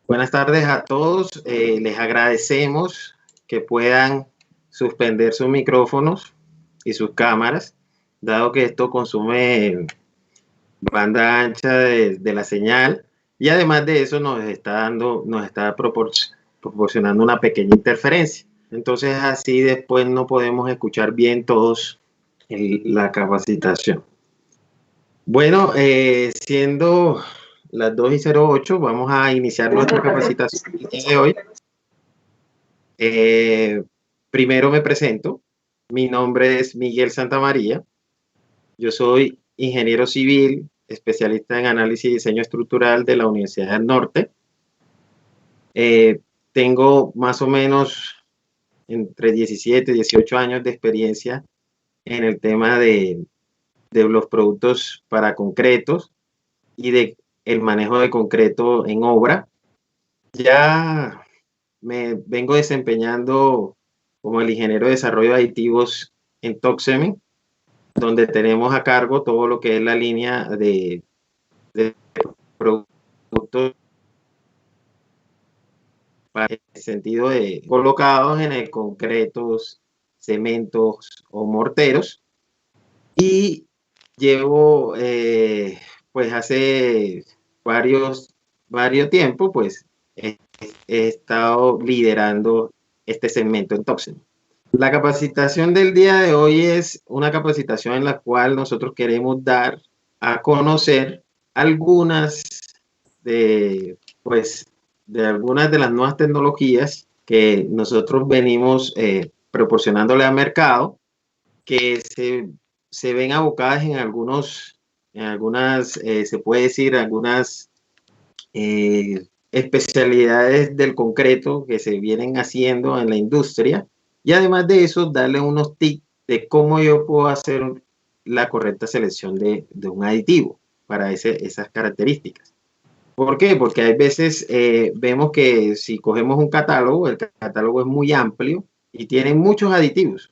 Buenas tardes a todos. Les agradecemos que puedan suspender sus micrófonos y sus cámaras, dado que esto consume banda ancha de la señal, y además de eso nos está proporcionando una pequeña interferencia. Entonces así después no podemos escuchar bien todos la capacitación. Bueno, siendo las 2:08, vamos a iniciar nuestra capacitación de hoy. Primero me presento. Mi nombre es Miguel Santamaría. Yo soy ingeniero civil, especialista en análisis y diseño estructural de la Universidad del Norte. Tengo más o menos entre 17 y 18 años de experiencia en el tema de los productos para concretos y de el manejo de concreto en obra. Ya me vengo desempeñando como el ingeniero de desarrollo de aditivos en Toxemi, donde tenemos a cargo todo lo que es la línea de productos para el sentido de colocados en el concretos, cementos o morteros. Y llevo, pues hace varios tiempo, pues he estado liderando este segmento en Toxemi. La capacitación del día de hoy es una capacitación en la cual nosotros queremos dar a conocer algunas de algunas de las nuevas tecnologías que nosotros venimos proporcionándole al mercado, que se ven abocadas en algunas, se puede decir, algunas especialidades del concreto que se vienen haciendo en la industria, y además de eso darle unos tips de cómo yo puedo hacer la correcta selección de un aditivo para esas características. ¿Por qué? Porque hay veces vemos que si cogemos un catálogo, el catálogo es muy amplio y tiene muchos aditivos,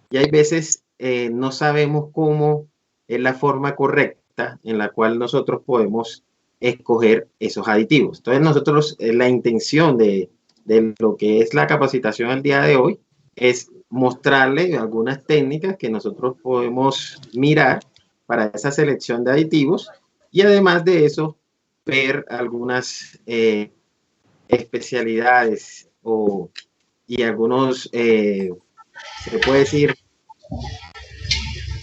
y hay veces no sabemos cómo es la forma correcta en la cual nosotros podemos escoger esos aditivos. Entonces nosotros, la intención de lo que es la capacitación el día de hoy es mostrarle algunas técnicas que nosotros podemos mirar para esa selección de aditivos, y además de eso ver algunas especialidades y algunos, se puede decir,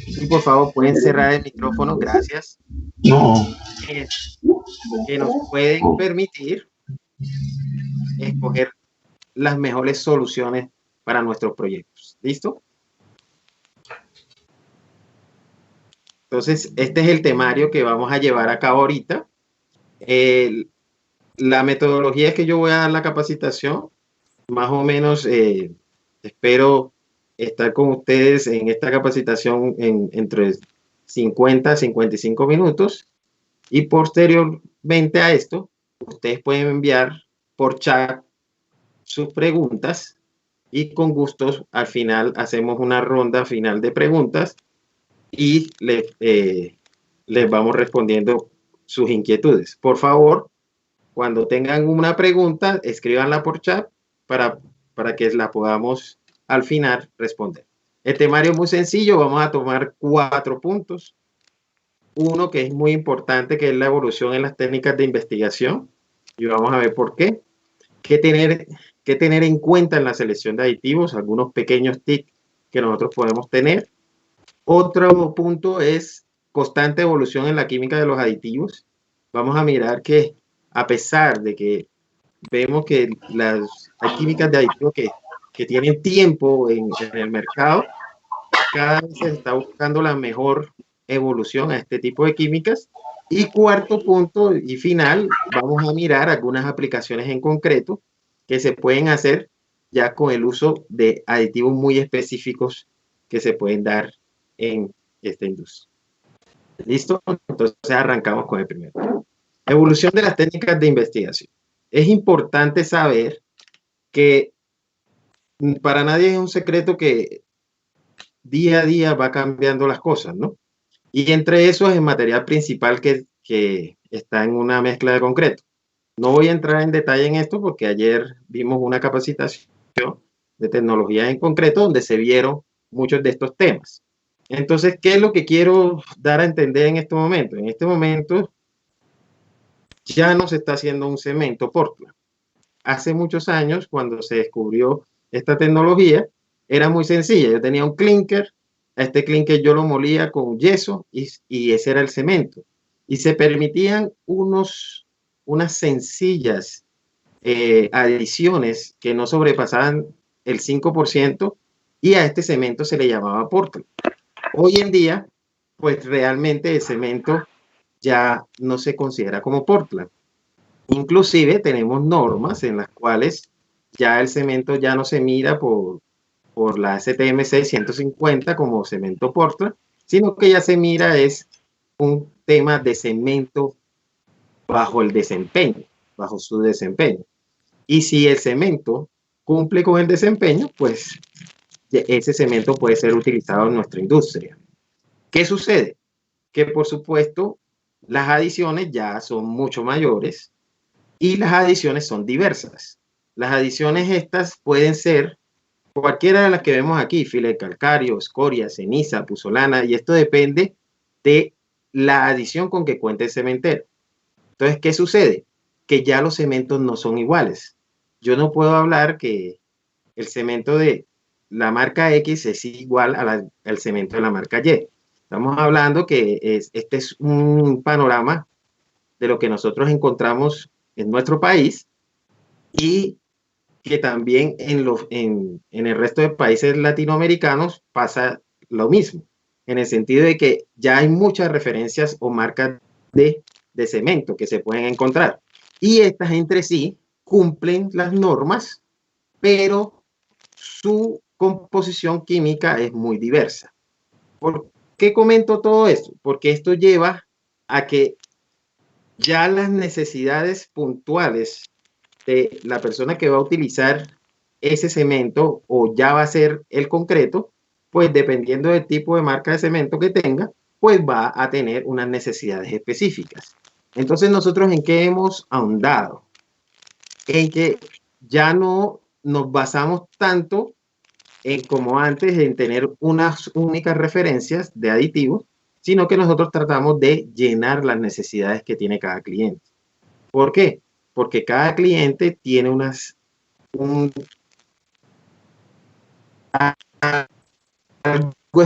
y por favor pueden cerrar el micrófono, gracias. No. Que nos pueden permitir escoger las mejores soluciones para nuestros proyectos. ¿Listo? Entonces, este es el temario que vamos a llevar a cabo ahorita. La metodología que yo voy a dar la capacitación, más o menos, espero estar con ustedes en esta capacitación entre 50 a 55 minutos, y posteriormente a esto, ustedes pueden enviar por chat sus preguntas, y con gusto al final hacemos una ronda final de preguntas y les vamos respondiendo sus inquietudes. Por favor, cuando tengan una pregunta, escríbanla por chat para que la podamos al final responder. El temario es muy sencillo, vamos a tomar 4 puntos. Uno que es muy importante, que es la evolución en las técnicas de investigación, y vamos a ver por qué. ¿Qué tener en cuenta en la selección de aditivos? Algunos pequeños tips que nosotros podemos tener. Otro punto es constante evolución en la química de los aditivos. Vamos a mirar que, a pesar de que vemos que hay químicas de aditivos que tienen tiempo en el mercado, cada vez se está buscando la mejor evolución a este tipo de químicas. Y cuarto punto y final, vamos a mirar algunas aplicaciones en concreto que se pueden hacer ya con el uso de aditivos muy específicos que se pueden dar en esta industria. ¿Listo? Entonces arrancamos con el primero. Evolución de las técnicas de investigación. Es importante saber que para nadie es un secreto que día a día va cambiando las cosas, ¿no? Y entre eso es el material principal que está en una mezcla de concreto. No voy a entrar en detalle en esto porque ayer vimos una capacitación de tecnología en concreto donde se vieron muchos de estos temas. Entonces, ¿qué es lo que quiero dar a entender en este momento? En este momento ya no se está haciendo un cemento Portland. Hace muchos años, cuando se descubrió esta tecnología, era muy sencilla. Yo tenía un clinker, a este clinker yo lo molía con yeso y ese era el cemento. Y se permitían unas sencillas adiciones que no sobrepasaban el 5% y a este cemento se le llamaba Portland. Hoy en día, pues realmente el cemento ya no se considera como Portland. Inclusive tenemos normas en las cuales ya el cemento ya no se mira por la STM 150 como cemento Portland, sino que ya se mira es un tema de cemento bajo el desempeño, bajo su desempeño. Y si el cemento cumple con el desempeño, pues ese cemento puede ser utilizado en nuestra industria. ¿Qué sucede? Que por supuesto las adiciones ya son mucho mayores y las adiciones son diversas. Las adiciones estas pueden ser cualquiera de las que vemos aquí, filo de calcario, escoria, ceniza, puzolana, y esto depende de la adición con que cuente el cementero. Entonces, ¿qué sucede? Que ya los cementos no son iguales. Yo no puedo hablar que el cemento de la marca X es igual al cemento de la marca Y. Estamos hablando que este es un panorama de lo que nosotros encontramos en nuestro país y que también en el resto de países latinoamericanos pasa lo mismo, en el sentido de que ya hay muchas referencias o marcas de cemento que se pueden encontrar. Y estas entre sí cumplen las normas, pero su composición química es muy diversa. ¿Por qué comento todo esto? Porque esto lleva a que ya las necesidades puntuales de la persona que va a utilizar ese cemento o ya va a ser el concreto, pues dependiendo del tipo de marca de cemento que tenga, pues va a tener unas necesidades específicas. Entonces nosotros en qué hemos ahondado? En que ya no nos basamos tanto en como antes en tener unas únicas referencias de aditivos, sino que nosotros tratamos de llenar las necesidades que tiene cada cliente. ¿Por qué? Porque cada cliente tiene un, algo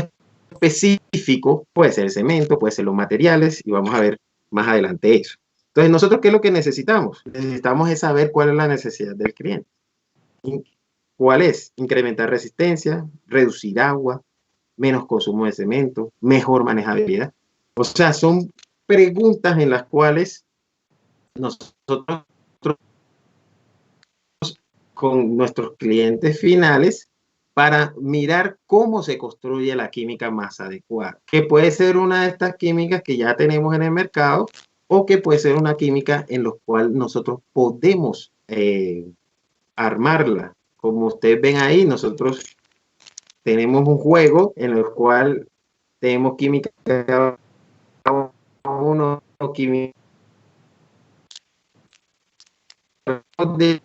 específico, puede ser el cemento, puede ser los materiales, y vamos a ver más adelante eso. Entonces, nosotros, ¿qué es lo que necesitamos? Necesitamos es saber cuál es la necesidad del cliente. ¿Cuál es? Incrementar resistencia, reducir agua, menos consumo de cemento, mejor manejabilidad. O sea, son preguntas en las cuales nosotros con nuestros clientes finales para mirar cómo se construye la química más adecuada, que puede ser una de estas químicas que ya tenemos en el mercado o que puede ser una química en la cual nosotros podemos armarla. Como ustedes ven ahí, nosotros tenemos un juego en el cual tenemos química uno, química de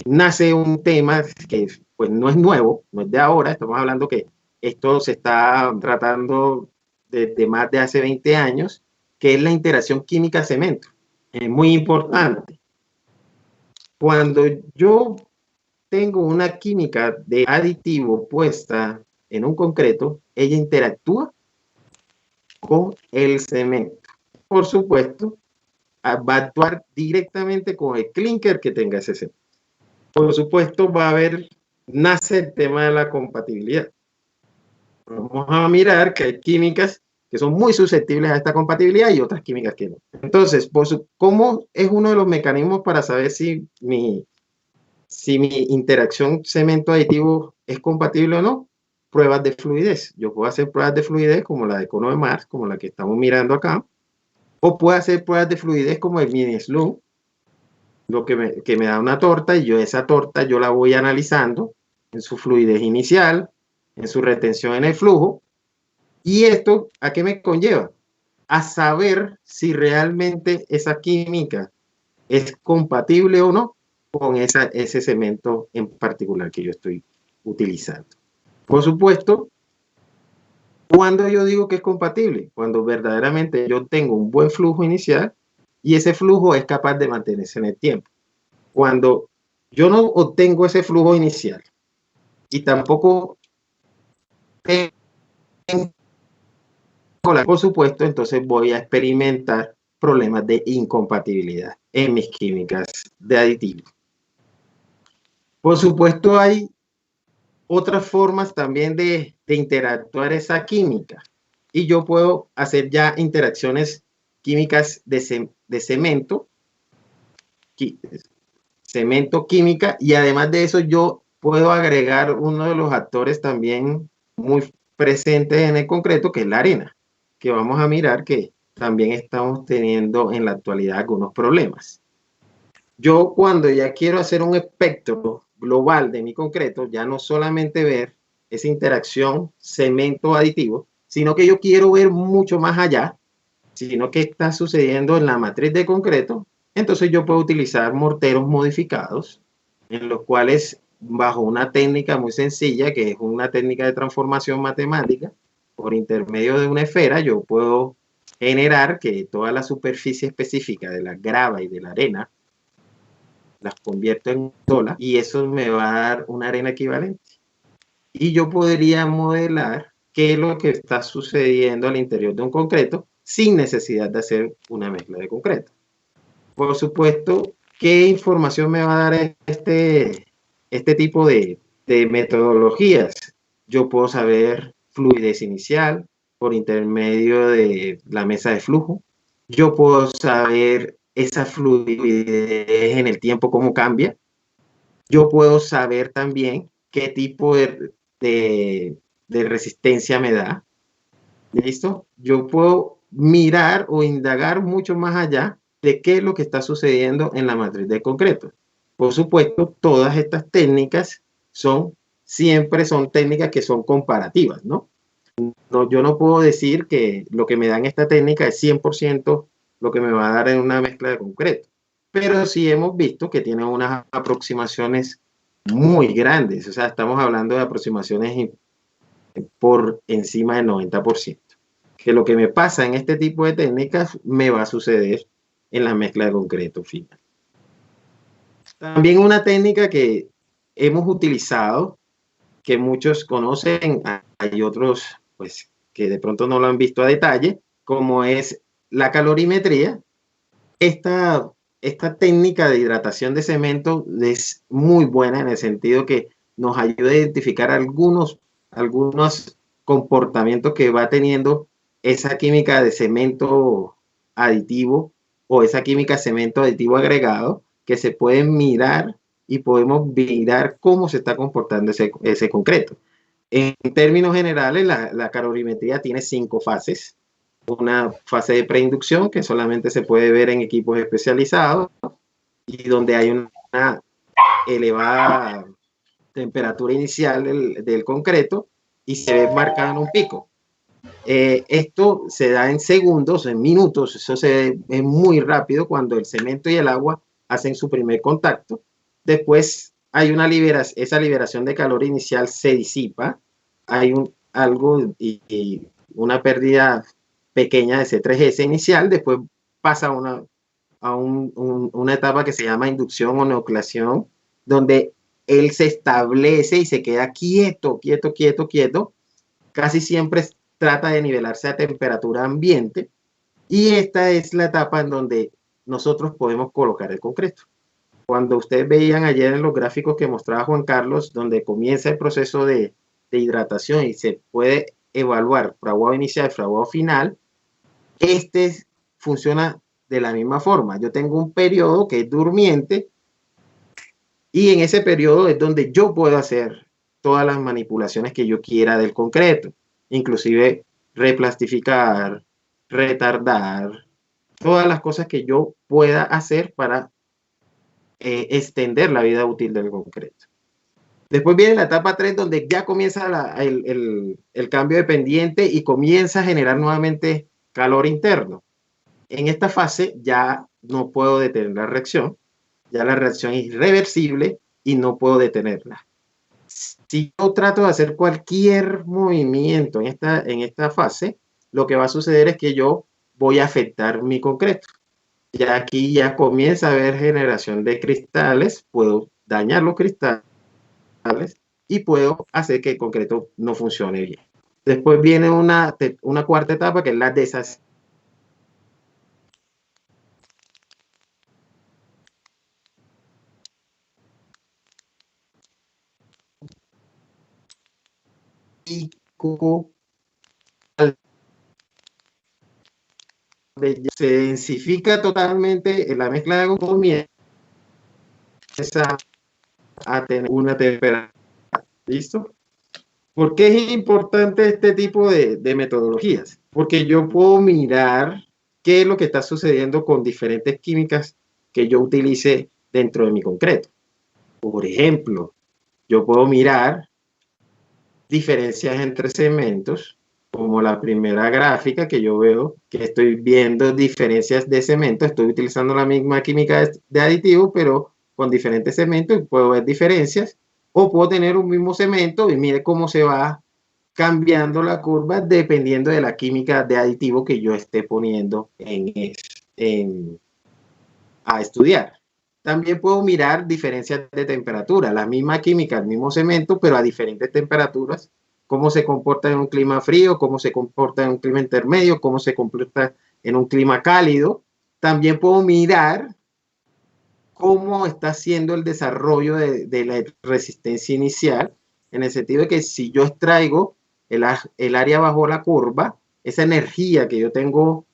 nace un tema que pues no es nuevo, no es de ahora, estamos hablando que esto se está tratando desde más de hace 20 años, que es la interacción química-cemento. Es muy importante. Cuando yo tengo una química de aditivo puesta en un concreto, ella interactúa con el cemento. Por supuesto, va a actuar directamente con el clinker que tenga ese cemento. Por supuesto, nace el tema de la compatibilidad. Vamos a mirar que hay químicas que son muy susceptibles a esta compatibilidad y otras químicas que no. Entonces, ¿cómo es uno de los mecanismos para saber si mi interacción cemento aditivo es compatible o no? Pruebas de fluidez. Yo puedo hacer pruebas de fluidez como la de cono de Mars, como la que estamos mirando acá, o puedo hacer pruebas de fluidez como el mini slump, que me da una torta, y yo esa torta yo la voy analizando en su fluidez inicial, en su retención en el flujo. ¿Y esto a qué me conlleva? A saber si realmente esa química es compatible o no con ese cemento en particular que yo estoy utilizando. Por supuesto, cuando yo digo que es compatible, cuando verdaderamente yo tengo un buen flujo inicial y ese flujo es capaz de mantenerse en el tiempo. Cuando yo no obtengo ese flujo inicial y tampoco tengo, por supuesto, entonces voy a experimentar problemas de incompatibilidad en mis químicas de aditivos. Por supuesto, hay otras formas también de interactuar esa química. Y yo puedo hacer ya interacciones químicas de cemento química, y además de eso yo puedo agregar uno de los actores también muy presentes en el concreto, que es la arena, que vamos a mirar que también estamos teniendo en la actualidad algunos problemas. Yo cuando ya quiero hacer un espectro global de mi concreto, ya no solamente ver esa interacción cemento aditivo, sino que yo quiero ver mucho más allá, sino que está sucediendo en la matriz de concreto. Entonces yo puedo utilizar morteros modificados, en los cuales bajo una técnica muy sencilla, que es una técnica de transformación matemática, por intermedio de una esfera, yo puedo generar que toda la superficie específica de la grava y de la arena las convierto en sola, y eso me va a dar una arena equivalente. Y yo podría modelar qué es lo que está sucediendo al interior de un concreto sin necesidad de hacer una mezcla de concreto. Por supuesto, ¿qué información me va a dar este tipo de metodologías? Yo puedo saber fluidez inicial por intermedio de la mesa de flujo. Yo puedo saber esa fluidez en el tiempo, cómo cambia. Yo puedo saber también qué tipo de resistencia me da. ¿Listo? Yo puedo mirar o indagar mucho más allá de qué es lo que está sucediendo en la matriz de concreto. Por supuesto, todas estas técnicas siempre son técnicas que son comparativas, ¿no? No, yo no puedo decir que lo que me da en esta técnica es 100% lo que me va a dar en una mezcla de concreto, pero sí hemos visto que tiene unas aproximaciones muy grandes, o sea, estamos hablando de aproximaciones por encima del 90%, que lo que me pasa en este tipo de técnicas me va a suceder en la mezcla de concreto final. También una técnica que hemos utilizado, que muchos conocen, hay otros pues que de pronto no lo han visto a detalle, como es la calorimetría. Esta técnica de hidratación de cemento es muy buena en el sentido que nos ayuda a identificar algunos comportamientos que va teniendo esa química de cemento aditivo o esa química cemento aditivo agregado, que se pueden mirar y podemos mirar cómo se está comportando ese concreto. En términos generales, la calorimetría tiene 5 fases. Una fase de preinducción que solamente se puede ver en equipos especializados y donde hay una elevada temperatura inicial del concreto y se ve marcado en un pico. Esto se da en segundos, en minutos, eso es muy rápido cuando el cemento y el agua hacen su primer contacto. Después hay esa liberación de calor inicial se disipa, hay algo y una pérdida pequeña de C3S inicial, después pasa una etapa que se llama inducción o nucleación, donde él se establece y se queda quieto, quieto, quieto, quieto. Casi siempre trata de nivelarse a temperatura ambiente, y esta es la etapa en donde nosotros podemos colocar el concreto. Cuando ustedes veían ayer en los gráficos que mostraba Juan Carlos, donde comienza el proceso de hidratación y se puede evaluar fraguado inicial, fraguado final, funciona de la misma forma. Yo tengo un periodo que es durmiente, y en ese periodo es donde yo puedo hacer todas las manipulaciones que yo quiera del concreto, inclusive replastificar, retardar, todas las cosas que yo pueda hacer para extender la vida útil del concreto. Después viene la etapa 3, donde ya comienza el cambio de pendiente y comienza a generar nuevamente calor interno. En esta fase ya no puedo detener la reacción, ya la reacción es irreversible y no puedo detenerla. Si yo trato de hacer cualquier movimiento en esta fase, lo que va a suceder es que yo voy a afectar mi concreto. Ya aquí ya comienza a haber generación de cristales, puedo dañar los cristales y puedo hacer que el concreto no funcione bien. Después viene una cuarta etapa, que es la desasificación. Se densifica totalmente la mezcla de agua, comienza a tener una temperatura. ¿Listo? ¿Por qué es importante este tipo de metodologías? Porque yo puedo mirar qué es lo que está sucediendo con diferentes químicas que yo utilice dentro de mi concreto. Por ejemplo, yo puedo mirar diferencias entre cementos, como la primera gráfica que yo veo, que estoy viendo diferencias de cemento, estoy utilizando la misma química de aditivo, pero con diferentes cementos, puedo ver diferencias, o puedo tener un mismo cemento y mire cómo se va cambiando la curva dependiendo de la química de aditivo que yo esté poniendo a estudiar. También puedo mirar diferencias de temperatura, la misma química, el mismo cemento, pero a diferentes temperaturas, cómo se comporta en un clima frío, cómo se comporta en un clima intermedio, cómo se comporta en un clima cálido. También puedo mirar cómo está siendo el desarrollo de la resistencia inicial, en el sentido de que si yo extraigo el área bajo la curva, esa energía que yo tengo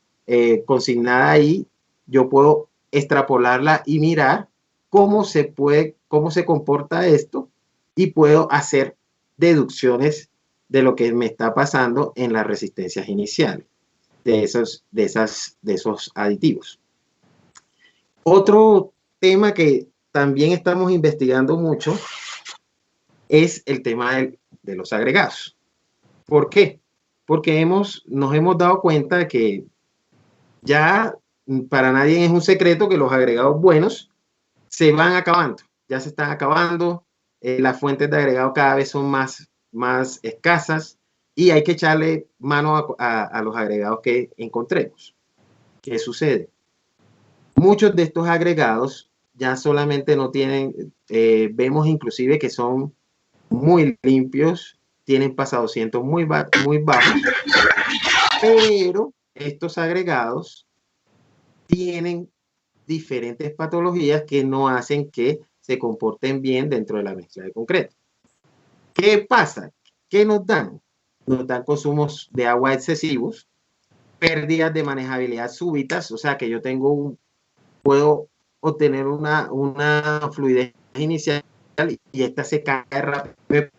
consignada ahí, yo puedo extrapolarla y mirar cómo se comporta esto y puedo hacer deducciones de lo que me está pasando en las resistencias iniciales de esos aditivos. Otro tema que también estamos investigando mucho es el tema de los agregados. ¿Por qué? Porque nos hemos dado cuenta de que ya para nadie es un secreto que los agregados buenos se van acabando, ya se están acabando, las fuentes de agregado cada vez son más escasas y hay que echarle mano a los agregados que encontremos. ¿Qué sucede? Muchos de estos agregados ya solamente no tienen, vemos inclusive que son muy limpios, tienen pasadocientos muy bajos, pero estos agregados tienen diferentes patologías que no hacen que se comporten bien dentro de la mezcla de concreto. ¿Qué pasa? ¿Qué nos dan? Nos dan consumos de agua excesivos, pérdidas de manejabilidad súbitas, o sea que yo puedo obtener una fluidez inicial y esta se cae rápido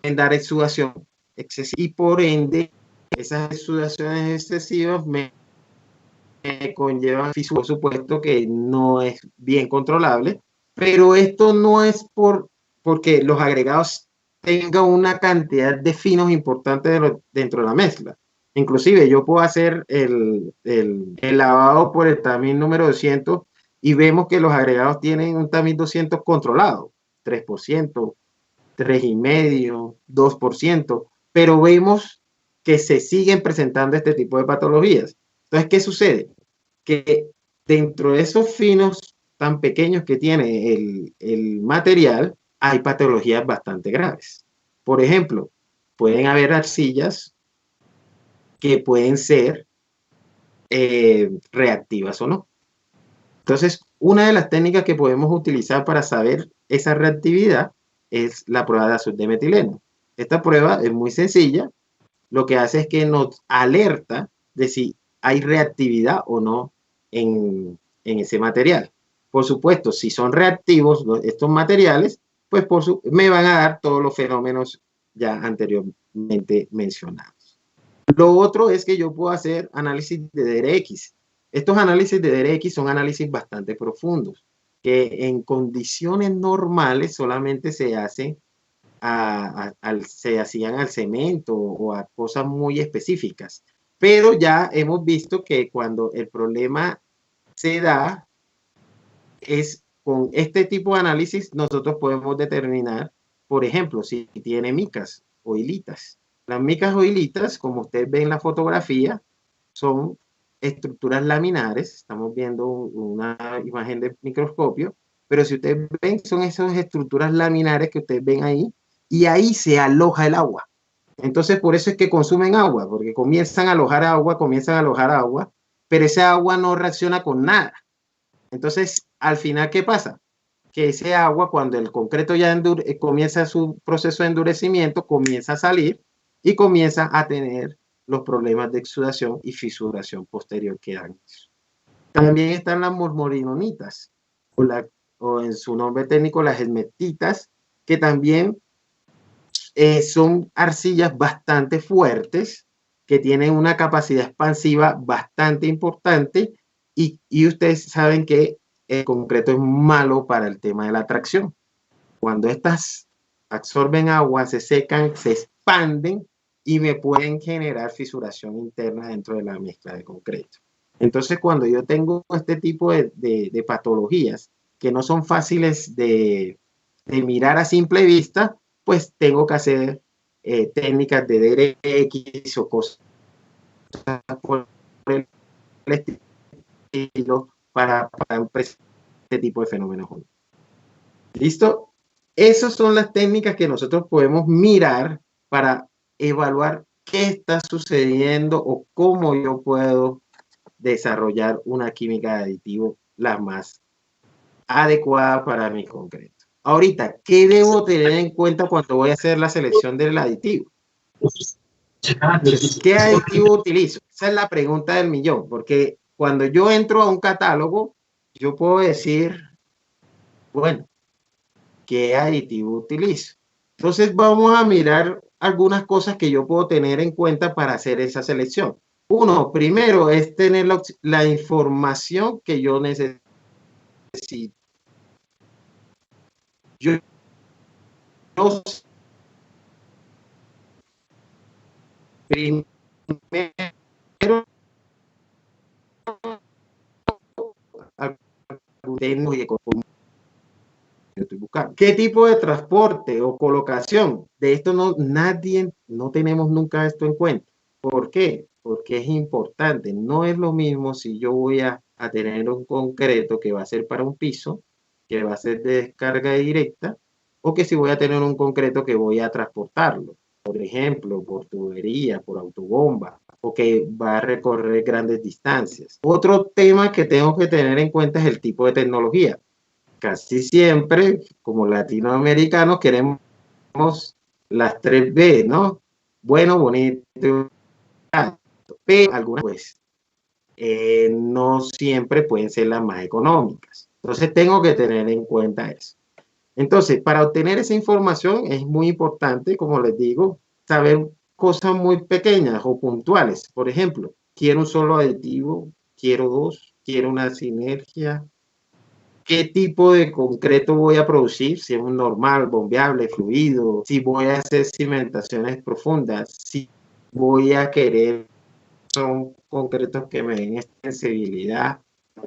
en dar exudación excesiva y por ende esas exudaciones excesivas me conllevan fisuras, por supuesto que no es bien controlable, pero esto no es porque los agregados tengan una cantidad de finos importante dentro de la mezcla. Inclusive yo puedo hacer el lavado por el tamiz número 200 y vemos que los agregados tienen un tamiz 200 controlado, 3%, 3,5%, 2%, pero vemos que se siguen presentando este tipo de patologías. Entonces, ¿qué sucede? Que dentro de esos finos tan pequeños que tiene el material, hay patologías bastante graves. Por ejemplo, pueden haber arcillas que pueden ser reactivas o no. Entonces, una de las técnicas que podemos utilizar para saber esa reactividad es la prueba de azul de metileno. Esta prueba es muy sencilla. Lo que hace es que nos alerta de si hay reactividad o no en ese material. Por supuesto, si son reactivos estos materiales, pues me van a dar todos los fenómenos ya anteriormente mencionados. Lo otro es que yo puedo hacer análisis de DRX. Estos análisis de DRX son análisis bastante profundos. que en condiciones normales solamente se hacen se hacían al cemento o a cosas muy específicas. Pero ya hemos visto que cuando el problema se da, es con este tipo de análisis nosotros podemos determinar, por ejemplo, si tiene micas o hilitas. Las micas o hilitas, como ustedes ven en la fotografía, son estructuras laminares. Estamos viendo una imagen de microscopio, pero si ustedes ven, son esas estructuras laminares que ustedes ven ahí, y ahí se aloja el agua. Entonces, por eso es que consumen agua, porque comienzan a alojar agua, pero esa agua no reacciona con nada. Entonces, al final, ¿qué pasa? Que ese agua, cuando el concreto ya comienza su proceso de endurecimiento, comienza a salir y comienza a tener los problemas de exudación y fisuración posterior que dan. También están las mormorinonitas, o en su nombre técnico, las esmetitas, que también son arcillas bastante fuertes, que tienen una capacidad expansiva bastante importante, y ustedes saben que el concreto es malo para el tema de la tracción. Cuando estas absorben agua, se secan, se expanden y me pueden generar fisuración interna dentro de la mezcla de concreto. Entonces, cuando yo tengo este tipo de patologías que no son fáciles de mirar a simple vista, pues tengo que hacer técnicas de DRX o cosas por el estilo para este tipo de fenómenos. ¿Listo? Esas son las técnicas que nosotros podemos mirar para evaluar qué está sucediendo o cómo yo puedo desarrollar una química de aditivo la más adecuada para mi concreto. Ahorita, ¿qué debo tener en cuenta cuando voy a hacer la selección del aditivo? ¿Qué aditivo utilizo? Esa es la pregunta del millón, porque cuando yo entro a un catálogo, yo puedo decir, bueno, ¿qué aditivo utilizo? Entonces vamos a mirar algunas cosas que yo puedo tener en cuenta para hacer esa selección. Uno, primero es tener la información que yo necesito. Yo primero estoy buscando. ¿Qué tipo de transporte o colocación? De esto no tenemos nunca esto en cuenta. ¿Por qué? Porque es importante. No es lo mismo si yo voy a tener un concreto que va a ser para un piso, que va a ser de descarga directa, o que si voy a tener un concreto que voy a transportarlo. Por ejemplo, por tubería, por autobomba, o que va a recorrer grandes distancias. Otro tema que tengo que tener en cuenta es el tipo de tecnología. Casi siempre, como latinoamericanos, queremos las 3B, ¿no? Bueno, bonito, pero algunas pues no siempre pueden ser las más económicas. Entonces tengo que tener en cuenta eso. Entonces, para obtener esa información es muy importante, como les digo, saber cosas muy pequeñas o puntuales. Por ejemplo, quiero un solo aditivo, quiero dos, quiero una sinergia. ¿Qué tipo de concreto voy a producir? Si es un normal, bombeable, fluido, si voy a hacer cimentaciones profundas, si voy a querer, son concretos que me den extensibilidad.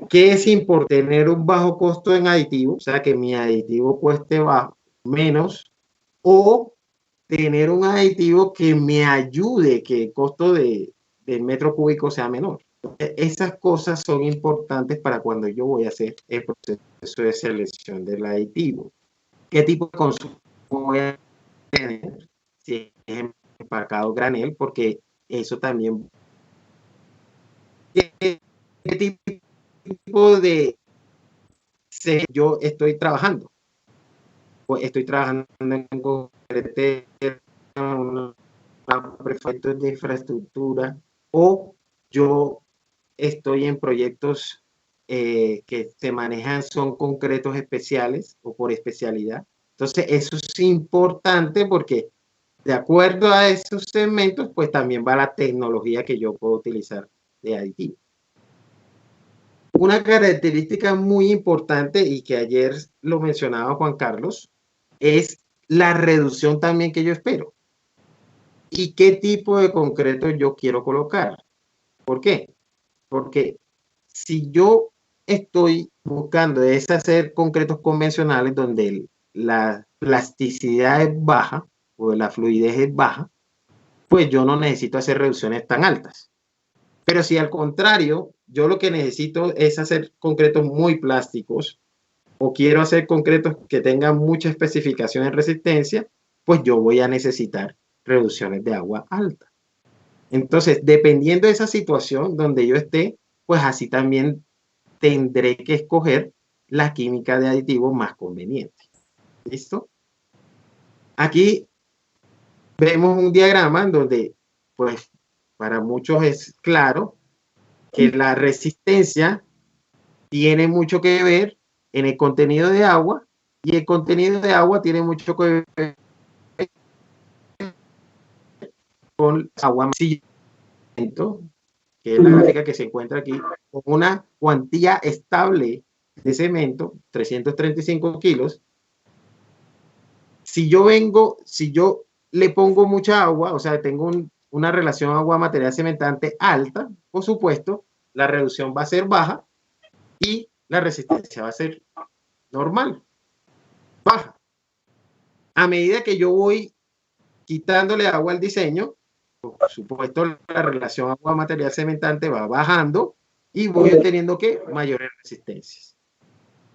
¿Qué es importante? Tener un bajo costo en aditivo, o sea, que mi aditivo cueste menos, o tener un aditivo que me ayude, que el costo del metro cúbico sea menor. Esas cosas son importantes para cuando yo voy a hacer el proceso de selección del aditivo. ¿Qué tipo de consumo voy a tener? Si es empacado granel, porque eso también. ¿Qué tipo de yo estoy trabajando? Pues estoy trabajando en concreto, proyectos de infraestructura, o yo estoy en proyectos que se manejan, son concretos especiales o por especialidad. Entonces, eso es importante porque de acuerdo a esos segmentos, pues también va la tecnología que yo puedo utilizar de aditivo. una característica muy importante y que ayer lo mencionaba Juan Carlos es la reducción también que yo espero. ¿Y qué tipo de concreto yo quiero colocar? ¿Por qué? Porque si yo estoy buscando es hacer concretos convencionales donde la plasticidad es baja o la fluidez es baja, pues yo no necesito hacer reducciones tan altas. Pero si al contrario, yo lo que necesito es hacer concretos muy plásticos o quiero hacer concretos que tengan mucha especificación en resistencia, pues yo voy a necesitar reducciones de agua alta. Entonces, dependiendo de esa situación donde yo esté, pues así también tendré que escoger la química de aditivo más conveniente. ¿Listo? Aquí vemos un diagrama en donde, pues, para muchos es claro que la resistencia tiene mucho que ver en el contenido de agua y el contenido de agua tiene mucho que ver con agua, que es la gráfica que se encuentra aquí, con una cuantía estable de cemento, 335 kilos. Si yo le pongo mucha agua, o sea, tengo una relación agua-material cementante alta, por supuesto, la reducción va a ser baja y la resistencia va a ser normal, baja. A medida que yo voy quitándole agua al diseño, por supuesto, la relación agua-material cementante va bajando y voy obteniendo ¿qué? Mayores resistencias.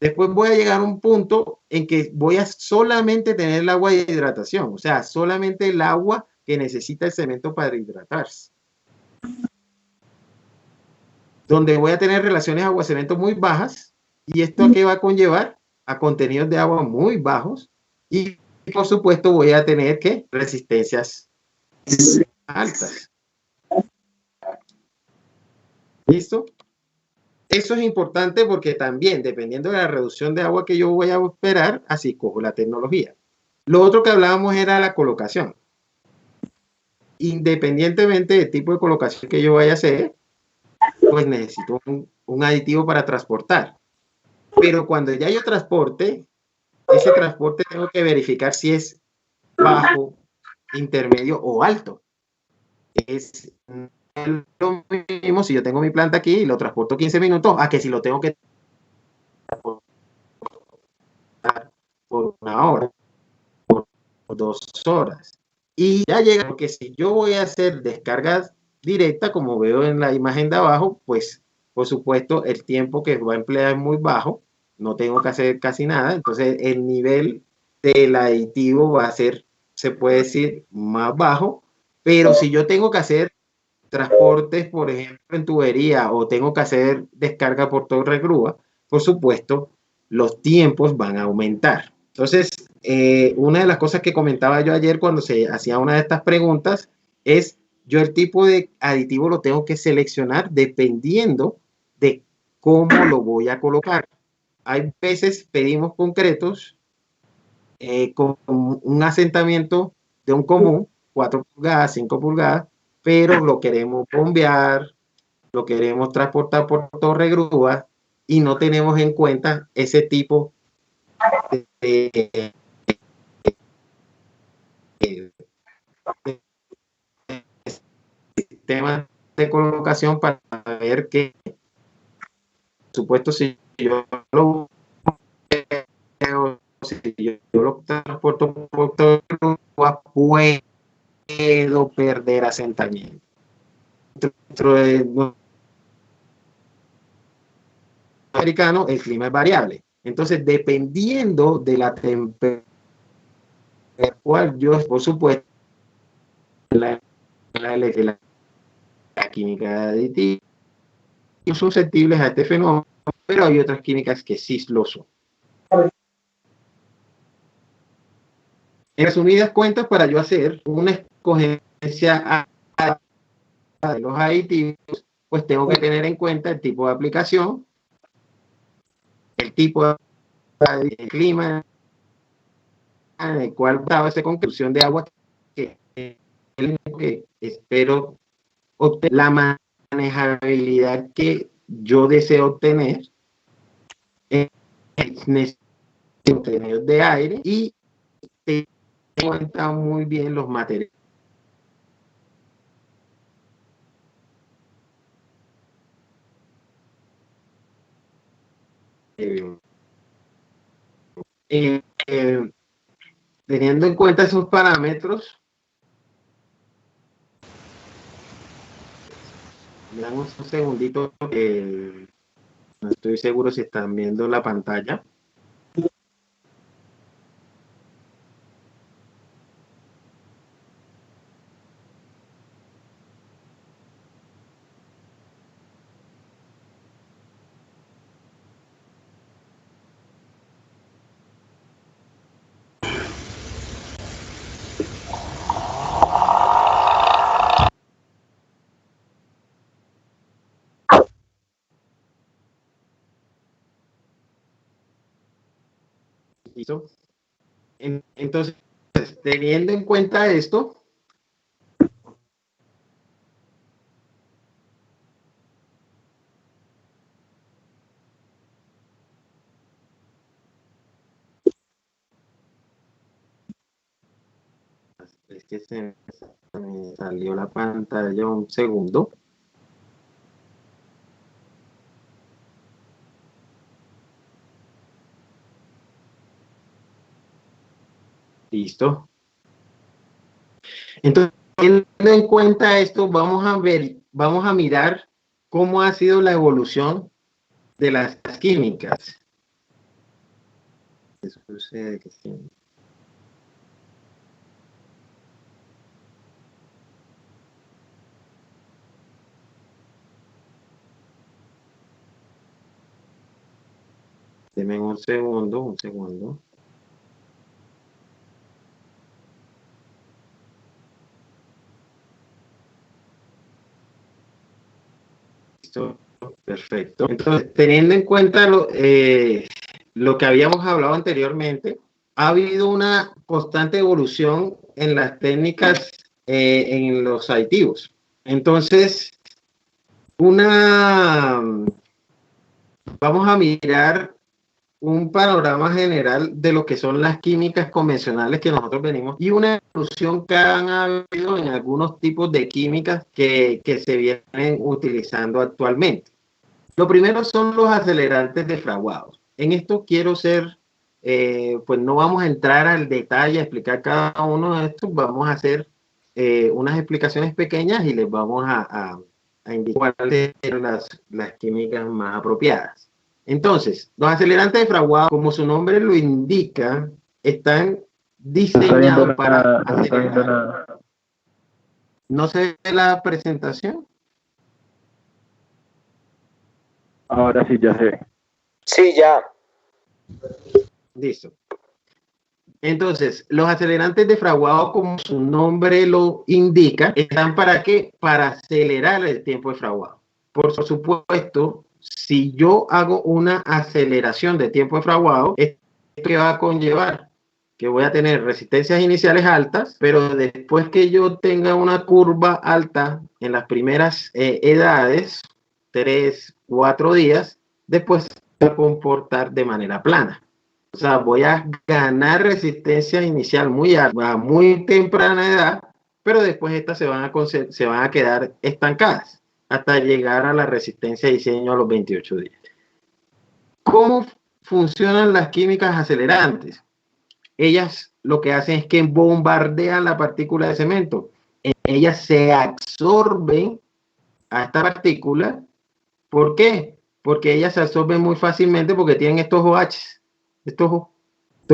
Después voy a llegar a un punto en que voy a solamente tener el agua de hidratación, o sea, solamente el agua que necesita el cemento para hidratarse. Donde voy a tener relaciones agua-cemento muy bajas, y esto a qué va a conllevar a contenidos de agua muy bajos, y por supuesto voy a tener ¿qué? Resistencias altas. ¿Listo? Eso es importante porque también, dependiendo de la reducción de agua que yo voy a esperar, así cojo la tecnología. Lo otro que hablábamos era la colocación. Independientemente del tipo de colocación que yo vaya a hacer, pues necesito un aditivo para transportar. Pero cuando ya yo transporte, ese transporte tengo que verificar si es bajo, intermedio o alto. Es lo mismo si yo tengo mi planta aquí y lo transporto 15 minutos, a que si lo tengo que por una hora, por 2 horas. Y ya llega, porque si yo voy a hacer descargas directas, como veo en la imagen de abajo, pues por supuesto el tiempo que va a emplear es muy bajo, no tengo que hacer casi nada, entonces el nivel del aditivo va a ser, se puede decir, más bajo, pero si yo tengo que hacer transportes, por ejemplo, en tubería o tengo que hacer descarga por torre grúa, por supuesto, los tiempos van a aumentar. Entonces, una de las cosas que comentaba yo ayer cuando se hacía una de estas preguntas es, yo el tipo de aditivo lo tengo que seleccionar dependiendo de cómo lo voy a colocar. Hay veces pedimos concretos con un asentamiento de un común, 4 pulgadas, 5 pulgadas, pero lo queremos bombear, lo queremos transportar por torre grúa y no tenemos en cuenta ese tipo de sistemas de colocación para ver que, por supuesto, si yo lo transporto por torre grúa, puedo perder asentamiento. Dentro de americano, el clima es variable. Entonces, dependiendo de la temperatura, cual yo, por supuesto, la química de aditivos son susceptibles a este fenómeno, pero hay otras químicas que sí lo son. En resumidas cuentas, para yo hacer una escogencia de los aditivos, pues tengo que tener en cuenta el tipo de aplicación, el tipo de el clima en el cual daba esa conclusión de agua que espero obtener, la manejabilidad que yo deseo obtener en el contenedor de aire y te cuenta muy bien los materiales. Eh, eh, Teniendo en cuenta esos parámetros, damos un segundito, no estoy seguro si están viendo la pantalla. ¿Listo? Entonces, teniendo en cuenta esto, es que se me salió la pantalla un segundo. Listo. Entonces, teniendo en cuenta esto, vamos a mirar cómo ha sido la evolución de las químicas. ¿Qué sucede? Que sí. Denme un segundo, un segundo. Listo, perfecto. Entonces, teniendo en cuenta lo que habíamos hablado anteriormente, ha habido una constante evolución en las técnicas en los aditivos. Entonces, vamos a mirar un panorama general de lo que son las químicas convencionales que nosotros venimos y una evolución que han habido en algunos tipos de químicas que se vienen utilizando actualmente. Lo primero son los acelerantes de fraguado. En esto quiero ser, pues no vamos a entrar al detalle, a explicar cada uno de estos, vamos a hacer unas explicaciones pequeñas y les vamos a indicar cuáles son las químicas más apropiadas. Entonces, los acelerantes de fraguado, como su nombre lo indica, están diseñados para acelerar. ¿No se ve la presentación? Ahora sí, ya sé. Sí, ya. Listo. Entonces, los acelerantes de fraguado, como su nombre lo indica, están ¿para qué? Para acelerar el tiempo de fraguado. Por supuesto, si yo hago una aceleración de tiempo de fraguado, ¿esto qué va a conllevar? Que voy a tener resistencias iniciales altas, pero después que yo tenga una curva alta en las primeras edades, 3, 4 días, después se va a comportar de manera plana. O sea, voy a ganar resistencia inicial muy alta, a muy temprana edad, pero después estas se van a quedar estancadas hasta llegar a la resistencia de diseño a los 28 días. ¿Cómo funcionan las químicas acelerantes? Ellas lo que hacen es que bombardean la partícula de cemento. Ellas se absorben a esta partícula. ¿Por qué? Porque ellas se absorben muy fácilmente porque tienen estos OH. Estos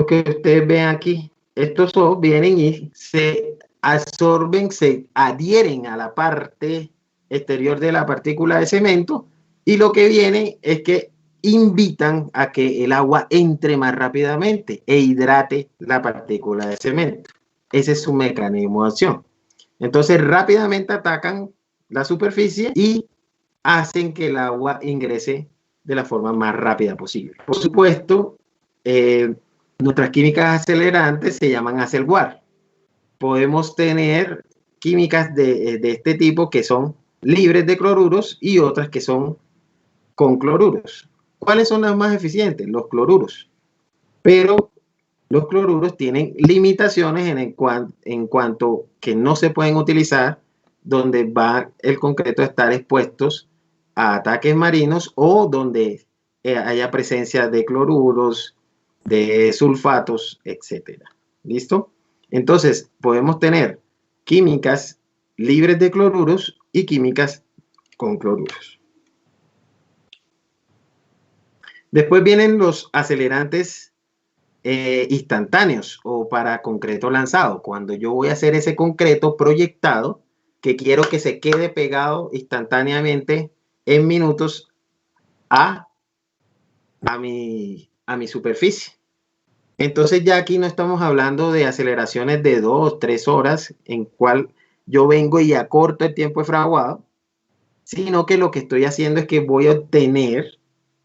que ustedes ven aquí, estos O vienen y se absorben, se adhieren a la parte exterior de la partícula de cemento y lo que viene es que invitan a que el agua entre más rápidamente e hidrate la partícula de cemento. Ese es su mecanismo de acción. Entonces rápidamente atacan la superficie y hacen que el agua ingrese de la forma más rápida posible. Por supuesto, nuestras químicas acelerantes se llaman Acelguar. Podemos tener químicas de este tipo que son libres de cloruros y otras que son con cloruros. ¿Cuáles son las más eficientes? Los cloruros. Pero los cloruros tienen limitaciones en cuanto que no se pueden utilizar donde va el concreto a estar expuestos a ataques marinos o donde haya presencia de cloruros, de sulfatos, etcétera. ¿Listo? Entonces, podemos tener químicas libres de cloruros y químicas con cloruros. Después vienen los acelerantes instantáneos o para concreto lanzado. Cuando yo voy a hacer ese concreto proyectado, que quiero que se quede pegado instantáneamente en minutos a mi superficie. Entonces ya aquí no estamos hablando de aceleraciones de 2, 3 horas en cual yo vengo y acorto el tiempo de fraguado, sino que lo que estoy haciendo es que voy a obtener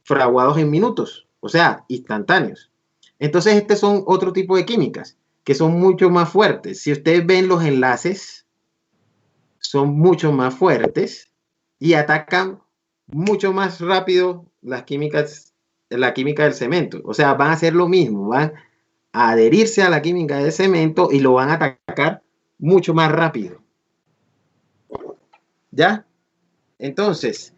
fraguados en minutos, o sea, instantáneos. Entonces, estos son otro tipo de químicas que son mucho más fuertes. Si ustedes ven los enlaces, son mucho más fuertes y atacan mucho más rápido la química del cemento. O sea, van a hacer lo mismo, van a adherirse a la química del cemento y lo van a atacar mucho más rápido. ¿Ya? Entonces,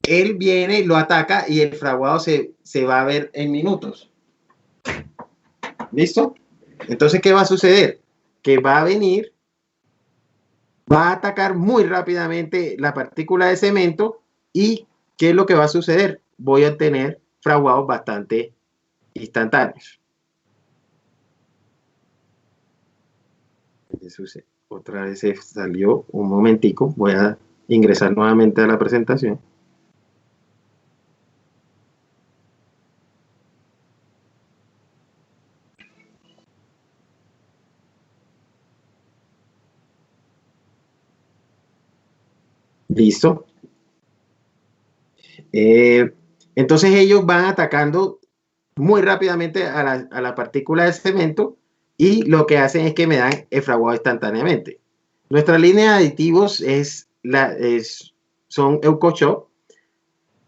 él viene y lo ataca y el fraguado se va a ver en minutos. ¿Listo? Entonces, ¿qué va a suceder? Que va a venir, va a atacar muy rápidamente la partícula de cemento y ¿qué es lo que va a suceder? Voy a obtener fraguados bastante instantáneos. ¿Qué sucede? Otra vez se salió un momentico. Voy a ingresar nuevamente a la presentación. Listo. Entonces ellos van atacando muy rápidamente a la partícula de cemento y lo que hacen es que me dan el fraguado instantáneamente. Nuestra línea de aditivos son Eucoshop.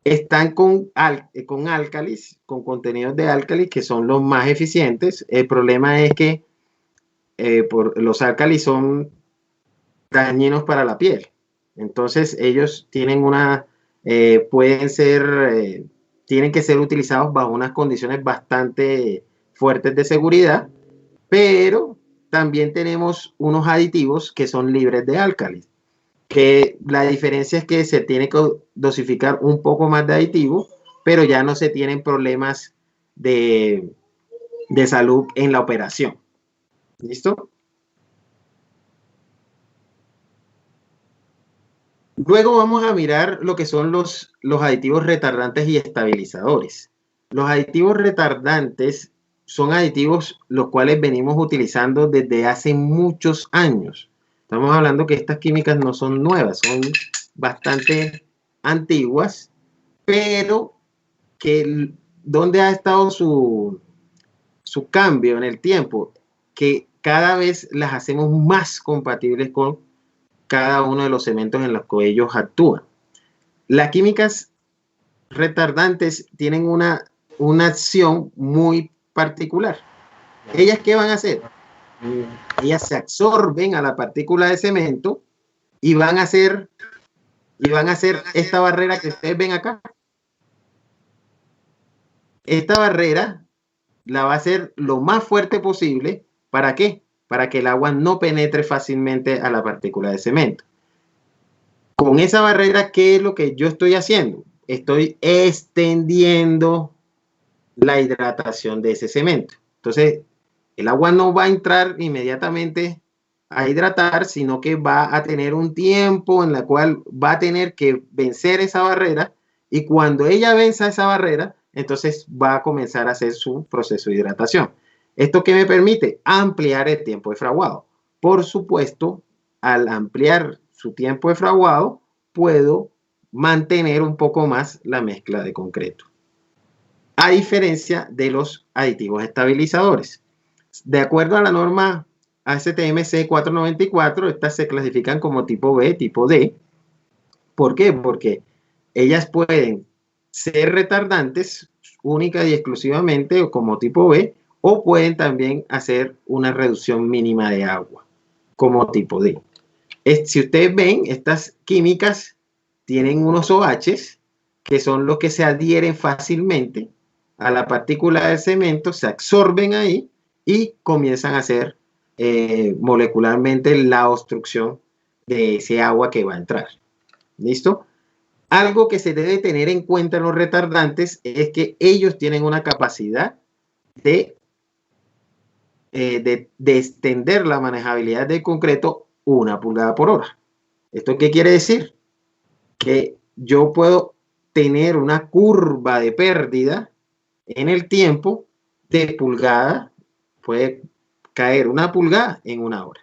Están con álcalis, con contenidos de álcalis que son los más eficientes. El problema es que los álcalis son dañinos para la piel. Entonces ellos tienen tienen que ser utilizados bajo unas condiciones bastante fuertes de seguridad, pero también tenemos unos aditivos que son libres de álcalis, que la diferencia es que se tiene que dosificar un poco más de aditivo, pero ya no se tienen problemas de salud en la operación. ¿Listo? Luego vamos a mirar lo que son los aditivos retardantes y estabilizadores. Los aditivos retardantes son aditivos los cuales venimos utilizando desde hace muchos años. Estamos hablando que estas químicas no son nuevas, son bastante antiguas, pero que ¿dónde ha estado su cambio en el tiempo? Que cada vez las hacemos más compatibles con cada uno de los cementos en los que ellos actúan. Las químicas retardantes tienen una acción muy particular. ¿Ellas qué van a hacer? Ellas se absorben a la partícula de cemento y van a hacer esta barrera que ustedes ven acá. Esta barrera la va a hacer lo más fuerte posible. ¿Para qué? Para que el agua no penetre fácilmente a la partícula de cemento. Con esa barrera, ¿qué es lo que yo estoy haciendo? Estoy extendiendo la hidratación de ese cemento. Entonces, el agua no va a entrar inmediatamente a hidratar, sino que va a tener un tiempo en el cual va a tener que vencer esa barrera, y cuando ella venza esa barrera, entonces va a comenzar a hacer su proceso de hidratación. ¿Esto qué me permite? Ampliar el tiempo de fraguado. Por supuesto, al ampliar su tiempo de fraguado, puedo mantener un poco más la mezcla de concreto. A diferencia de los aditivos estabilizadores. De acuerdo a la norma ASTM C494, estas se clasifican como tipo B, tipo D. ¿Por qué? Porque ellas pueden ser retardantes única y exclusivamente como tipo B, o pueden también hacer una reducción mínima de agua como tipo D. Si ustedes ven, estas químicas tienen unos OHs que son los que se adhieren fácilmente a la partícula del cemento, se absorben ahí y comienzan a hacer molecularmente la obstrucción de ese agua que va a entrar. ¿Listo? Algo que se debe tener en cuenta en los retardantes es que ellos tienen una capacidad de extender la manejabilidad del concreto 1 pulgada por hora. ¿Esto qué quiere decir? Que yo puedo tener una curva de pérdida en el tiempo de pulgada, puede caer 1 pulgada en 1 hora.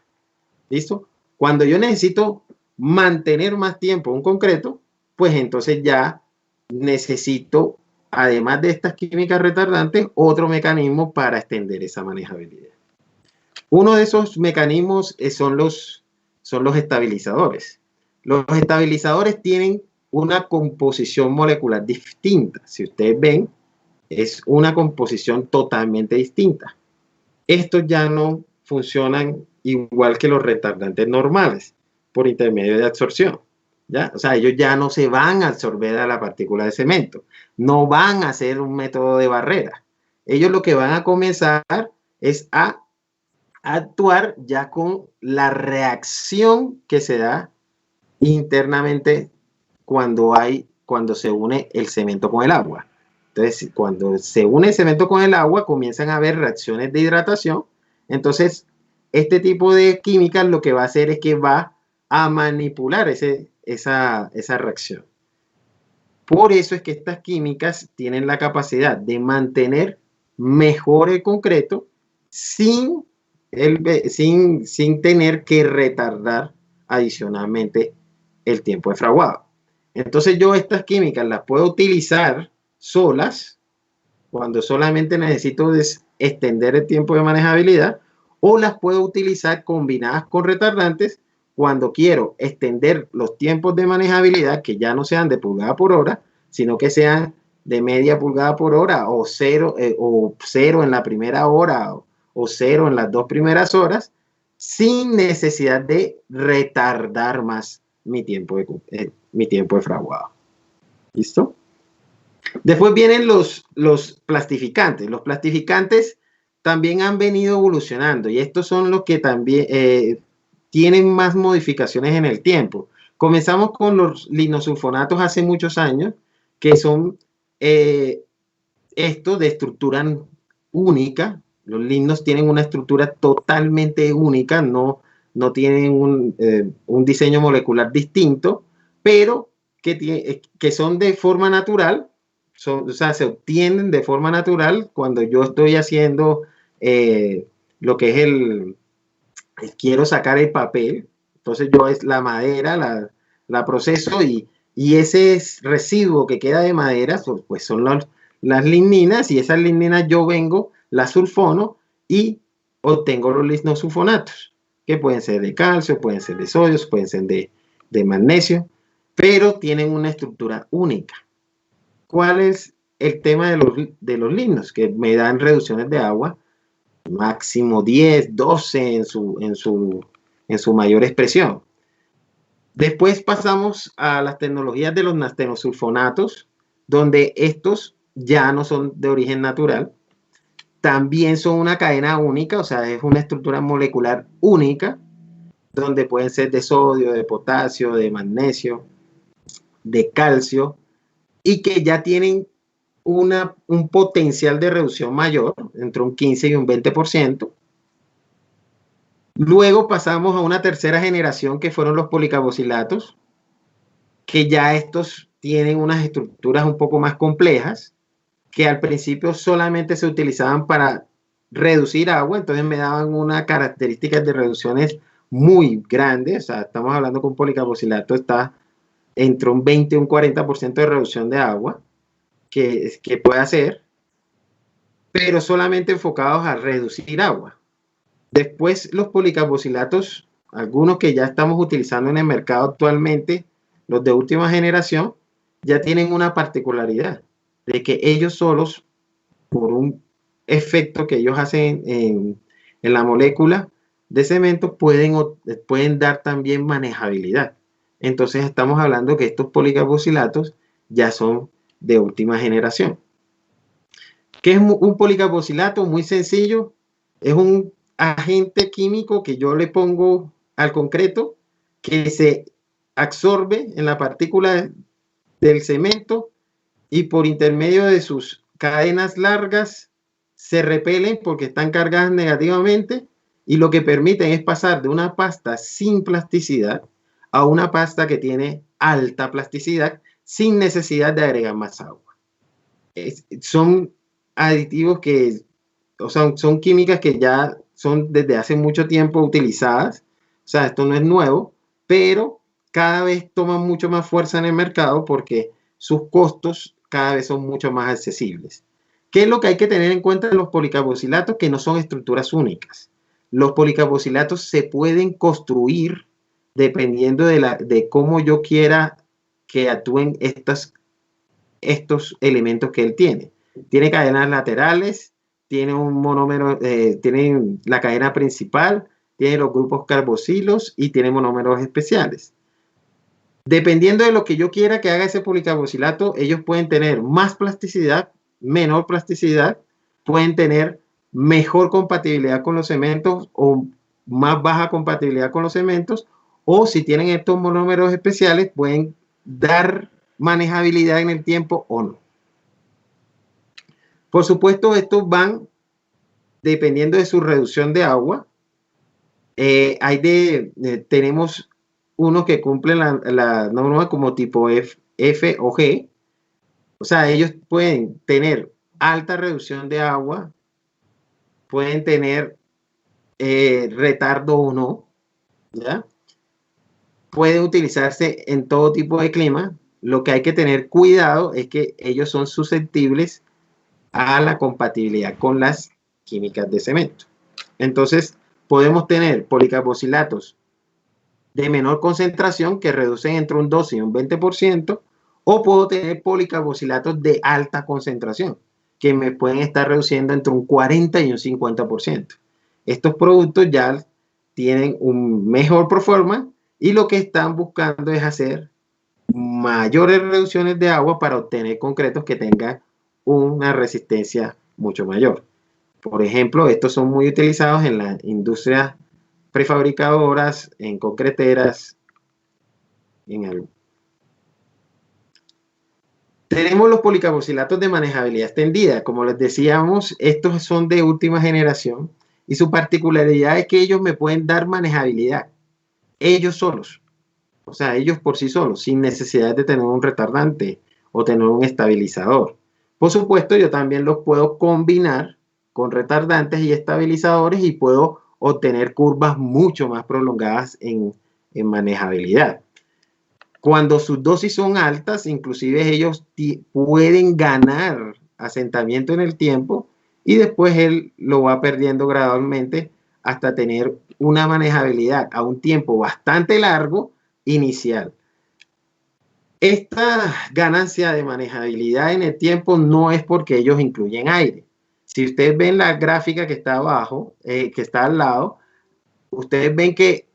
¿Listo? Cuando yo necesito mantener más tiempo un concreto, pues entonces ya necesito, además de estas químicas retardantes, otro mecanismo para extender esa manejabilidad. Uno de esos mecanismos son los estabilizadores. Los estabilizadores tienen una composición molecular distinta. Si ustedes ven, es una composición totalmente distinta. Estos ya no funcionan igual que los retardantes normales por intermedio de absorción. ¿Ya? O sea, ellos ya no se van a absorber a la partícula de cemento, no van a hacer un método de barrera. Ellos lo que van a comenzar es a actuar ya con la reacción que se da internamente cuando se une el cemento con el agua. Entonces, cuando se une el cemento con el agua, comienzan a haber reacciones de hidratación. Entonces, este tipo de química lo que va a hacer es que va a manipular esa reacción. Por eso es que estas químicas tienen la capacidad de mantener mejor el concreto sin tener que retardar adicionalmente el tiempo de fraguado. Entonces yo estas químicas las puedo utilizar solas cuando solamente necesito extender el tiempo de manejabilidad, o las puedo utilizar combinadas con retardantes cuando quiero extender los tiempos de manejabilidad, que ya no sean de pulgada por hora, sino que sean de media pulgada por hora, o cero en la primera hora, o 0 en las 2 primeras horas, sin necesidad de retardar más mi tiempo de fraguado. ¿Listo? Después vienen los plastificantes. Los plastificantes también han venido evolucionando, y estos son los que también tienen más modificaciones en el tiempo. Comenzamos con los lignosulfonatos hace muchos años, que son estos de estructura única. Los lignos tienen una estructura totalmente única, no tienen un diseño molecular distinto, pero que son de forma natural, o sea, se obtienen de forma natural cuando yo estoy haciendo lo que es quiero sacar el papel. Entonces yo es la madera, la proceso, y ese residuo que queda de madera pues son las ligninas, y esas ligninas yo vengo, las sulfono y obtengo los lignosulfonatos, que pueden ser de calcio, pueden ser de sodio, pueden ser de magnesio, pero tienen una estructura única. ¿Cuál es el tema de los lignos? Que me dan reducciones de agua, máximo 10, 12 en su mayor expresión. Después pasamos a las tecnologías de los nastenosulfonatos, donde estos ya no son de origen natural, también son una cadena única, o sea, es una estructura molecular única, donde pueden ser de sodio, de potasio, de magnesio, de calcio, y que ya tienen un potencial de reducción mayor, entre un 15 y un 20%. Luego pasamos a una tercera generación, que fueron los policarbocilatos, que ya estos tienen unas estructuras un poco más complejas, que al principio solamente se utilizaban para reducir agua, entonces me daban unas características de reducciones muy grandes. O sea, estamos hablando que un policarbocilato está entre un 20 y un 40% de reducción de agua que puede hacer, pero solamente enfocados a reducir agua. Después los policarbocilatos, algunos que ya estamos utilizando en el mercado actualmente, los de última generación, ya tienen una particularidad de que ellos solos, por un efecto que ellos hacen en la molécula de cemento, pueden dar también manejabilidad. Entonces estamos hablando que estos policarboxilatos ya son de última generación. ¿Qué es un policarboxilato? Muy sencillo. Es un agente químico que yo le pongo al concreto que se absorbe en la partícula del cemento y por intermedio de sus cadenas largas se repelen porque están cargadas negativamente y lo que permiten es pasar de una pasta sin plasticidad a una pasta que tiene alta plasticidad sin necesidad de agregar más agua. Son aditivos que, o sea, son químicas que ya son desde hace mucho tiempo utilizadas. O sea, esto no es nuevo, pero cada vez toman mucho más fuerza en el mercado porque sus costos cada vez son mucho más accesibles. ¿Qué es lo que hay que tener en cuenta de los policarboxilatos? Que no son estructuras únicas. Los policarboxilatos se pueden construir dependiendo de cómo yo quiera que actúen estos elementos que él tiene. Tiene cadenas laterales, tiene un monómero, tiene la cadena principal, tiene los grupos carboxilos y tiene monómeros especiales. Dependiendo de lo que yo quiera que haga ese policarboxilato, ellos pueden tener más plasticidad, menor plasticidad, pueden tener mejor compatibilidad con los cementos o más baja compatibilidad con los cementos, o si tienen estos monómeros especiales, pueden dar manejabilidad en el tiempo o no. Por supuesto, estos van dependiendo de su reducción de agua. Tenemos unos que cumplen la norma como tipo F o G. O sea, ellos pueden tener alta reducción de agua, pueden tener retardo o no, ¿ya? Pueden utilizarse en todo tipo de clima. Lo que hay que tener cuidado es que ellos son susceptibles a la compatibilidad con las químicas de cemento. Entonces, podemos tener policarboxilatos de menor concentración que reducen entre un 12 y un 20%, o puedo tener policarboxilatos de alta concentración que me pueden estar reduciendo entre un 40 y un 50%. Estos productos ya tienen un mejor performance y lo que están buscando es hacer mayores reducciones de agua para obtener concretos que tengan una resistencia mucho mayor. Por ejemplo, estos son muy utilizados en la industria prefabricadoras, en concreteras, en algo. Tenemos los policarboxilatos de manejabilidad extendida. Como les decíamos, estos son de última generación y su particularidad es que ellos me pueden dar manejabilidad, ellos solos. O sea, ellos por sí solos, sin necesidad de tener un retardante o tener un estabilizador. Por supuesto, yo también los puedo combinar con retardantes y estabilizadores y puedo obtener curvas mucho más prolongadas en manejabilidad. Cuando sus dosis son altas, inclusive ellos pueden ganar asentamiento en el tiempo y después él lo va perdiendo gradualmente hasta tener una manejabilidad a un tiempo bastante largo inicial. Esta ganancia de manejabilidad en el tiempo no es porque ellos incluyen aire. Si ustedes ven la gráfica que está abajo, que está al lado, ustedes ven que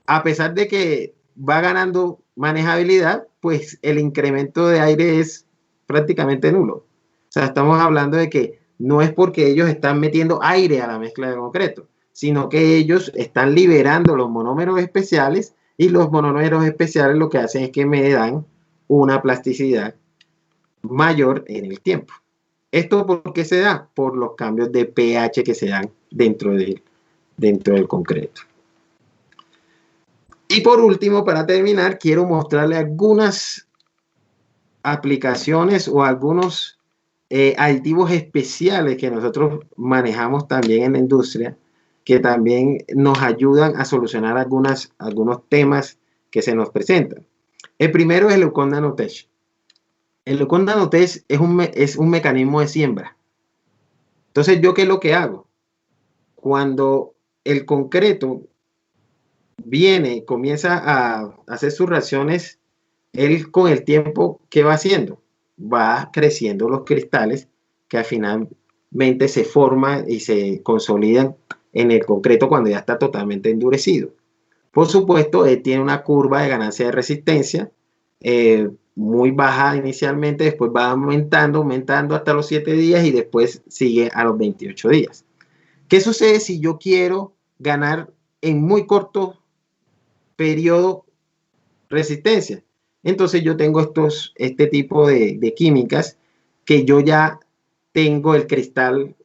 a pesar de que va ganando manejabilidad, pues el incremento de aire es prácticamente nulo. O sea, estamos hablando de que no es porque ellos están metiendo aire a la mezcla de concreto, sino que ellos están liberando los monómeros especiales y los monómeros especiales lo que hacen es que me dan una plasticidad mayor en el tiempo. ¿Esto por qué se da? Por los cambios de pH que se dan dentro del concreto. Y por último, para terminar, quiero mostrarle algunas aplicaciones o algunos aditivos especiales que nosotros manejamos también en la industria, que también nos ayudan a solucionar algunos temas que se nos presentan. El primero es el Leucon Nanotech. El Leucon Nanotech es un mecanismo de siembra. Entonces, ¿yo qué es lo que hago? Cuando el concreto comienza a hacer sus reacciones él con el tiempo, ¿qué va haciendo? Va creciendo los cristales que finalmente se forman y se consolidan en el concreto cuando ya está totalmente endurecido. Por supuesto, él tiene una curva de ganancia de resistencia muy baja inicialmente, después va aumentando, aumentando hasta los 7 días y después sigue a los 28 días. ¿Qué sucede si yo quiero ganar en muy corto periodo resistencia? Entonces yo tengo este tipo de químicas que yo ya tengo el cristal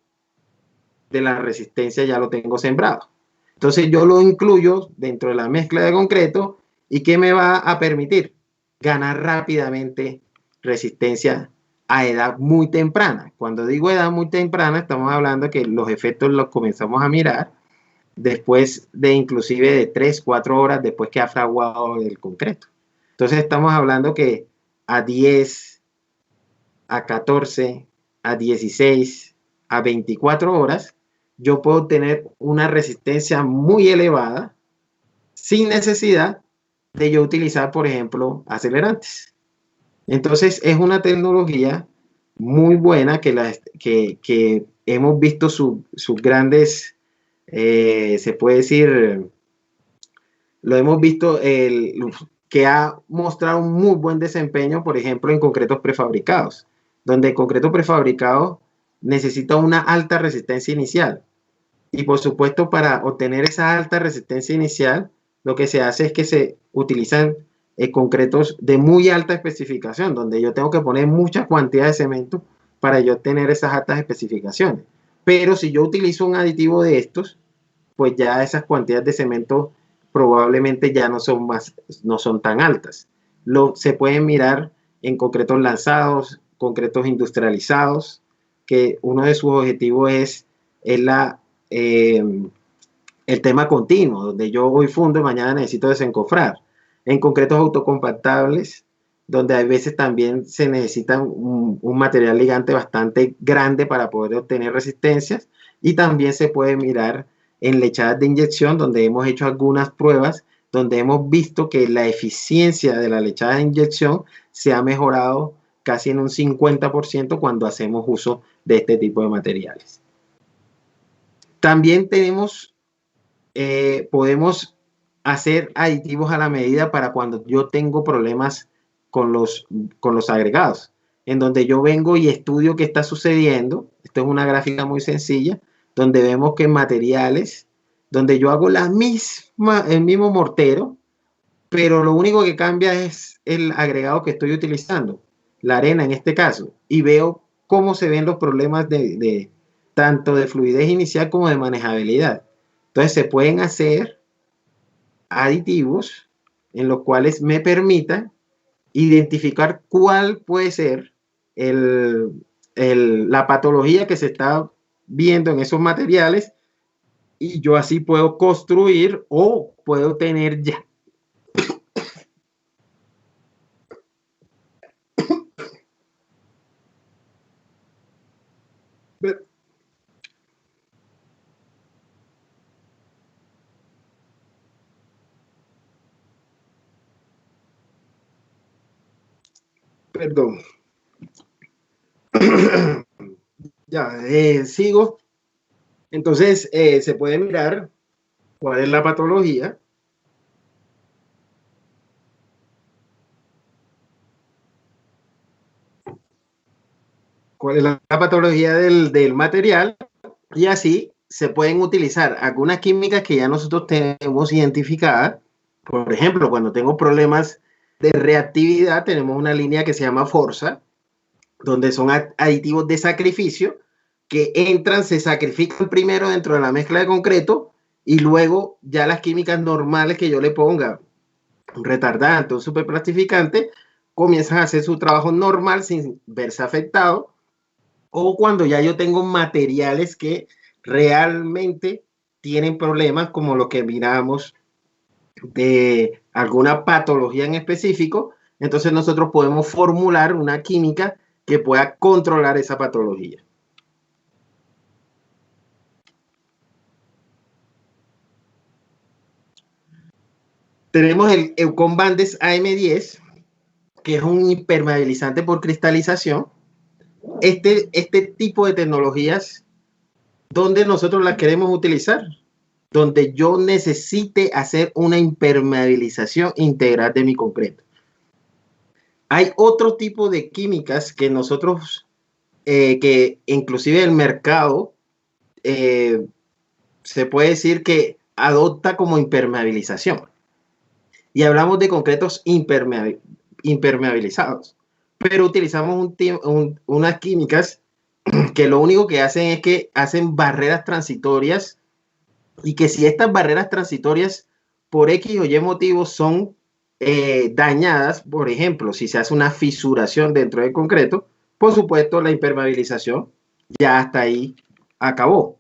de la resistencia, ya lo tengo sembrado. Entonces yo lo incluyo dentro de la mezcla de concreto y ¿qué me va a permitir? Ganar rápidamente resistencia a edad muy temprana. Cuando digo edad muy temprana, estamos hablando que los efectos los comenzamos a mirar después de inclusive de 3, 4 horas después que ha fraguado el concreto. Entonces estamos hablando que a 10, a 14, a 16, a 24 horas, yo puedo tener una resistencia muy elevada sin necesidad de yo utilizar, por ejemplo, acelerantes. Entonces es una tecnología muy buena que hemos visto sus grandes, se puede decir, lo hemos visto, que ha mostrado un muy buen desempeño, por ejemplo, en concretos prefabricados, donde el concreto prefabricado necesita una alta resistencia inicial. Y por supuesto, para obtener esa alta resistencia inicial, lo que se hace es que se utilizan concretos de muy alta especificación, donde yo tengo que poner mucha cantidad de cemento para yo obtener esas altas especificaciones. Pero si yo utilizo un aditivo de estos, pues ya esas cantidades de cemento probablemente ya no son tan altas. Se pueden mirar en concretos lanzados, concretos industrializados, que uno de sus objetivos es el tema continuo, donde yo hoy fundo y mañana necesito desencofrar. En concretos autocompactables, donde a veces también se necesita un material ligante bastante grande para poder obtener resistencias, y también se puede mirar en lechadas de inyección, donde hemos hecho algunas pruebas, donde hemos visto que la eficiencia de la lechada de inyección se ha mejorado casi en un 50% cuando hacemos uso de este tipo de materiales. También podemos hacer aditivos a la medida para cuando yo tengo problemas con los agregados, en donde yo vengo y estudio qué está sucediendo. Esto es una gráfica muy sencilla, donde vemos que en materiales, donde yo hago el mismo mortero, pero lo único que cambia es el agregado que estoy utilizando, la arena en este caso, y veo cómo se ven los problemas tanto de fluidez inicial como de manejabilidad. Entonces se pueden hacer aditivos en los cuales me permitan identificar cuál puede ser la patología que se está viendo en esos materiales, y yo así puedo construir o puedo tener ya. Perdón. Ya, sigo. Entonces, se puede mirar cuál es la patología. Cuál es la patología del material, y así se pueden utilizar algunas químicas que ya nosotros tenemos identificadas. Por ejemplo, cuando tengo problemas de reactividad, tenemos una línea que se llama Forza, donde son aditivos de sacrificio que entran, se sacrifican primero dentro de la mezcla de concreto, y luego ya las químicas normales que yo le ponga, un retardante, un superplastificante, comienzan a hacer su trabajo normal sin verse afectado. O cuando ya yo tengo materiales que realmente tienen problemas, como lo que miramos de alguna patología en específico, entonces nosotros podemos formular una química que pueda controlar esa patología. Tenemos el Eucon Bandes AM10, que es un impermeabilizante por cristalización. Este tipo de tecnologías, ¿dónde nosotros las queremos utilizar? Donde yo necesite hacer una impermeabilización integral de mi concreto. Hay otro tipo de químicas que nosotros, que inclusive el mercado, se puede decir que adopta como impermeabilización. Y hablamos de concretos impermeabilizados. Pero utilizamos unas químicas que lo único que hacen es que hacen barreras transitorias, y que si estas barreras transitorias por X o Y motivos son dañadas, por ejemplo, si se hace una fisuración dentro del concreto, por supuesto la impermeabilización ya hasta ahí acabó.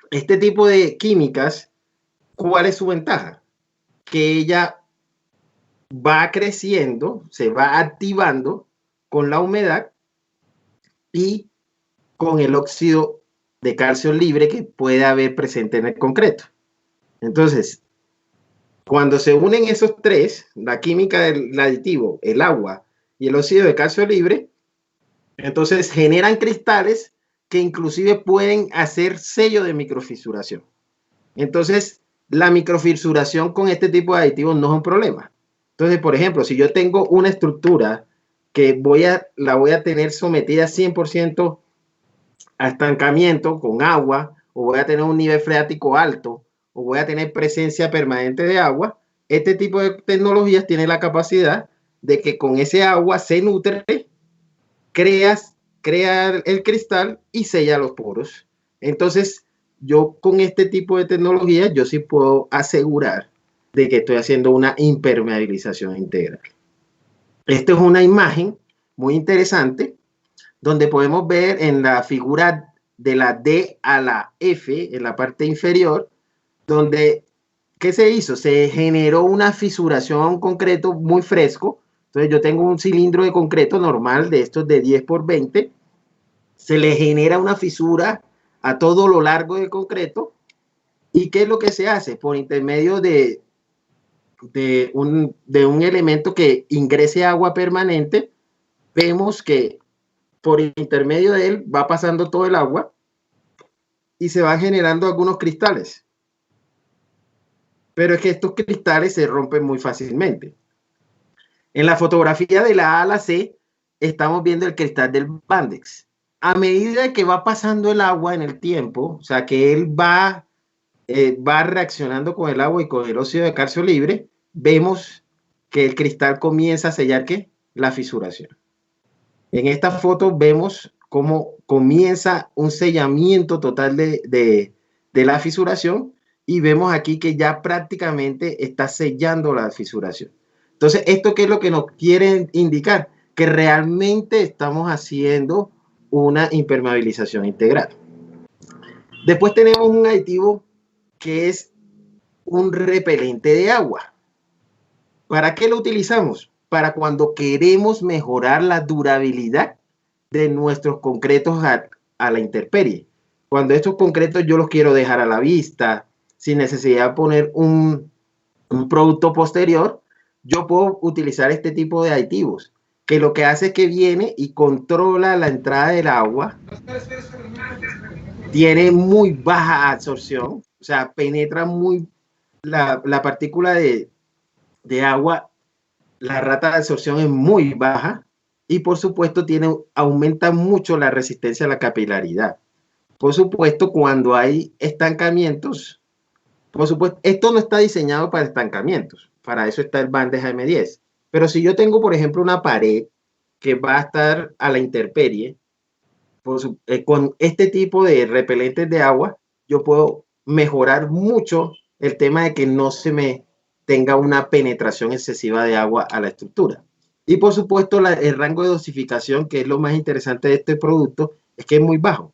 Este tipo de químicas, ¿cuál es su ventaja? Que ella va creciendo, se va activando con la humedad y con el óxido de calcio libre que puede haber presente en el concreto. Entonces, cuando se unen esos tres, la química del aditivo, el agua y el óxido de calcio libre, entonces generan cristales que inclusive pueden hacer sello de microfisuración. Entonces, la microfisuración con este tipo de aditivos no es un problema. Entonces, por ejemplo, si yo tengo una estructura que la voy a tener sometida 100% a estancamiento con agua, o voy a tener un nivel freático alto, o voy a tener presencia permanente de agua, este tipo de tecnologías tiene la capacidad de que con ese agua se nutre, crea el cristal y sella los poros. Entonces, yo con este tipo de tecnología, yo sí puedo asegurar de que estoy haciendo una impermeabilización integral. Esta es una imagen muy interesante donde podemos ver en la figura de la D a la F, en la parte inferior, donde, ¿qué se hizo? Se generó una fisuración a un concreto muy fresco. Entonces yo tengo un cilindro de concreto normal de estos de 10 por 20, se le genera una fisura a todo lo largo del concreto. ¿Y qué es lo que se hace? Por intermedio de un elemento que ingrese agua permanente, vemos que por intermedio de él va pasando todo el agua y se van generando algunos cristales. Pero es que estos cristales se rompen muy fácilmente. En la fotografía de la A a la C estamos viendo el cristal del Bandex. A medida que va pasando el agua en el tiempo, o sea que él va reaccionando con el agua y con el óxido de calcio libre, vemos que el cristal comienza a sellar ¿qué? La fisuración. En esta foto vemos cómo comienza un sellamiento total de la fisuración, y vemos aquí que ya prácticamente está sellando la fisuración. Entonces, ¿esto qué es lo que nos quiere indicar? Que realmente estamos haciendo una impermeabilización integral. Después tenemos un aditivo que es un repelente de agua. ¿Para qué lo utilizamos? Para cuando queremos mejorar la durabilidad de nuestros concretos a la intemperie. Cuando estos concretos yo los quiero dejar a la vista, sin necesidad de poner un producto posterior, yo puedo utilizar este tipo de aditivos, que lo que hace es que viene y controla la entrada del agua, tiene muy baja absorción, o sea, penetra muy la partícula de agua, la rata de absorción es muy baja, y por supuesto aumenta mucho la resistencia a la capilaridad. Por supuesto, cuando hay estancamientos, por supuesto, esto no está diseñado para estancamientos, para eso está el Bandex AM10. Pero si yo tengo, por ejemplo, una pared que va a estar a la intemperie, con este tipo de repelentes de agua, yo puedo mejorar mucho el tema de que no se me tenga una penetración excesiva de agua a la estructura. Y por supuesto, el rango de dosificación, que es lo más interesante de este producto, es que es muy bajo.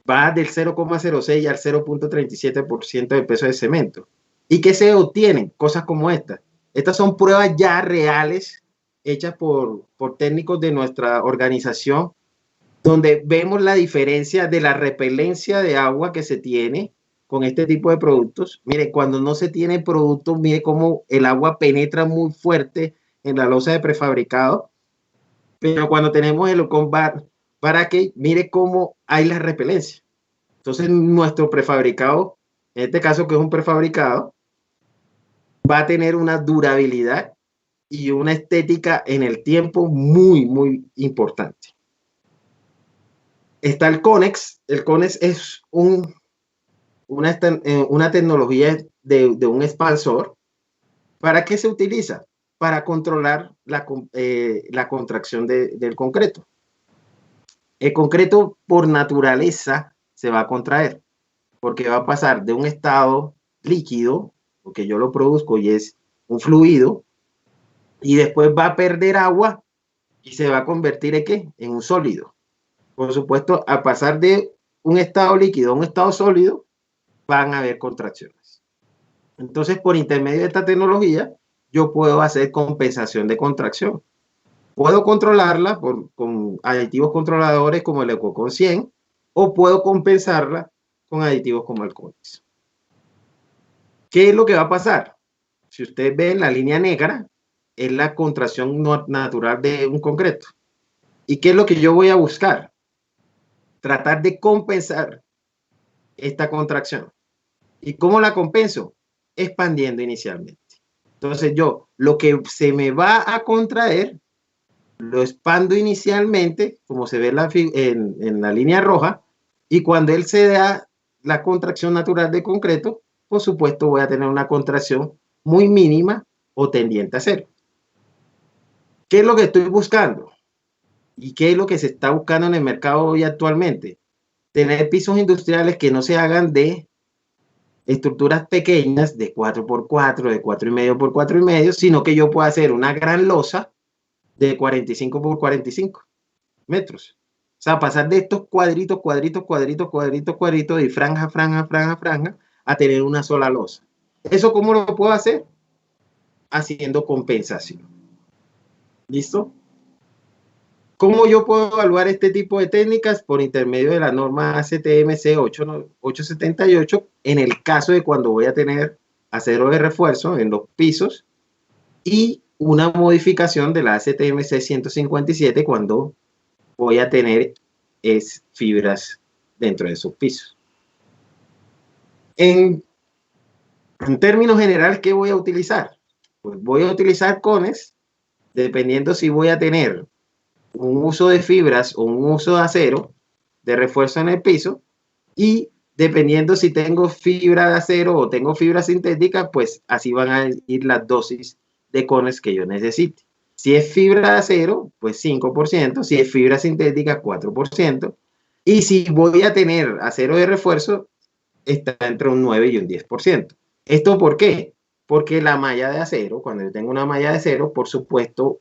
Va del 0,06 al 0,37% de peso de cemento. ¿Y qué se obtienen? Cosas como estas. Estas son pruebas ya reales hechas por técnicos de nuestra organización, donde vemos la diferencia de la repelencia de agua que se tiene con este tipo de productos. Mire, cuando no se tiene producto, mire cómo el agua penetra muy fuerte en la losa de prefabricado, pero cuando tenemos el Barakey, mire cómo hay la repelencia. Entonces, nuestro prefabricado, en este caso que es un prefabricado, va a tener una durabilidad y una estética en el tiempo muy, muy importante. Está el Conex. El Conex es una tecnología de un expansor. ¿Para qué se utiliza? Para controlar la contracción del concreto. El concreto por naturaleza se va a contraer, porque va a pasar de un estado líquido, porque yo lo produzco y es un fluido, y después va a perder agua y se va a convertir ¿en qué? En un sólido. Por supuesto, al pasar de un estado líquido a un estado sólido, van a haber contracciones. Entonces, por intermedio de esta tecnología, yo puedo hacer compensación de contracción. Puedo controlarla con aditivos controladores como el Ecocon 100 o puedo compensarla con aditivos como el Conex. ¿Qué es lo que va a pasar? Si ustedes ven la línea negra, es la contracción natural de un concreto. ¿Y qué es lo que yo voy a buscar? Tratar de compensar esta contracción. ¿Y cómo la compenso? Expandiendo inicialmente. Entonces yo, lo que se me va a contraer, lo expando inicialmente, como se ve en la línea roja, y cuando él se da la contracción natural de concreto, por supuesto voy a tener una contracción muy mínima o tendiente a cero. ¿Qué es lo que estoy buscando? ¿Y qué es lo que se está buscando en el mercado hoy actualmente? Tener pisos industriales que no se hagan de estructuras pequeñas de 4x4, de 4,5 por 4,5, sino que yo pueda hacer una gran losa de 45 por 45 metros. O sea, pasar de estos cuadritos, y franja, a tener una sola losa. ¿Eso cómo lo puedo hacer? Haciendo compensación. ¿Listo? ¿Cómo yo puedo evaluar este tipo de técnicas? Por intermedio de la norma ACTMC 878, en el caso de cuando voy a tener acero de refuerzo en los pisos, y una modificación de la ACTMC 157 cuando voy a tener fibras dentro de esos pisos. En términos generales, ¿qué voy a utilizar? Pues voy a utilizar cones, dependiendo si voy a tener un uso de fibras o un uso de acero de refuerzo en el piso, y dependiendo si tengo fibra de acero o tengo fibra sintética, pues así van a ir las dosis de cones que yo necesite. Si es fibra de acero, pues 5%, si es fibra sintética, 4%, y si voy a tener acero de refuerzo, está entre un 9 y un 10%. ¿Esto por qué? Porque la malla de acero, cuando yo tengo una malla de acero, por supuesto,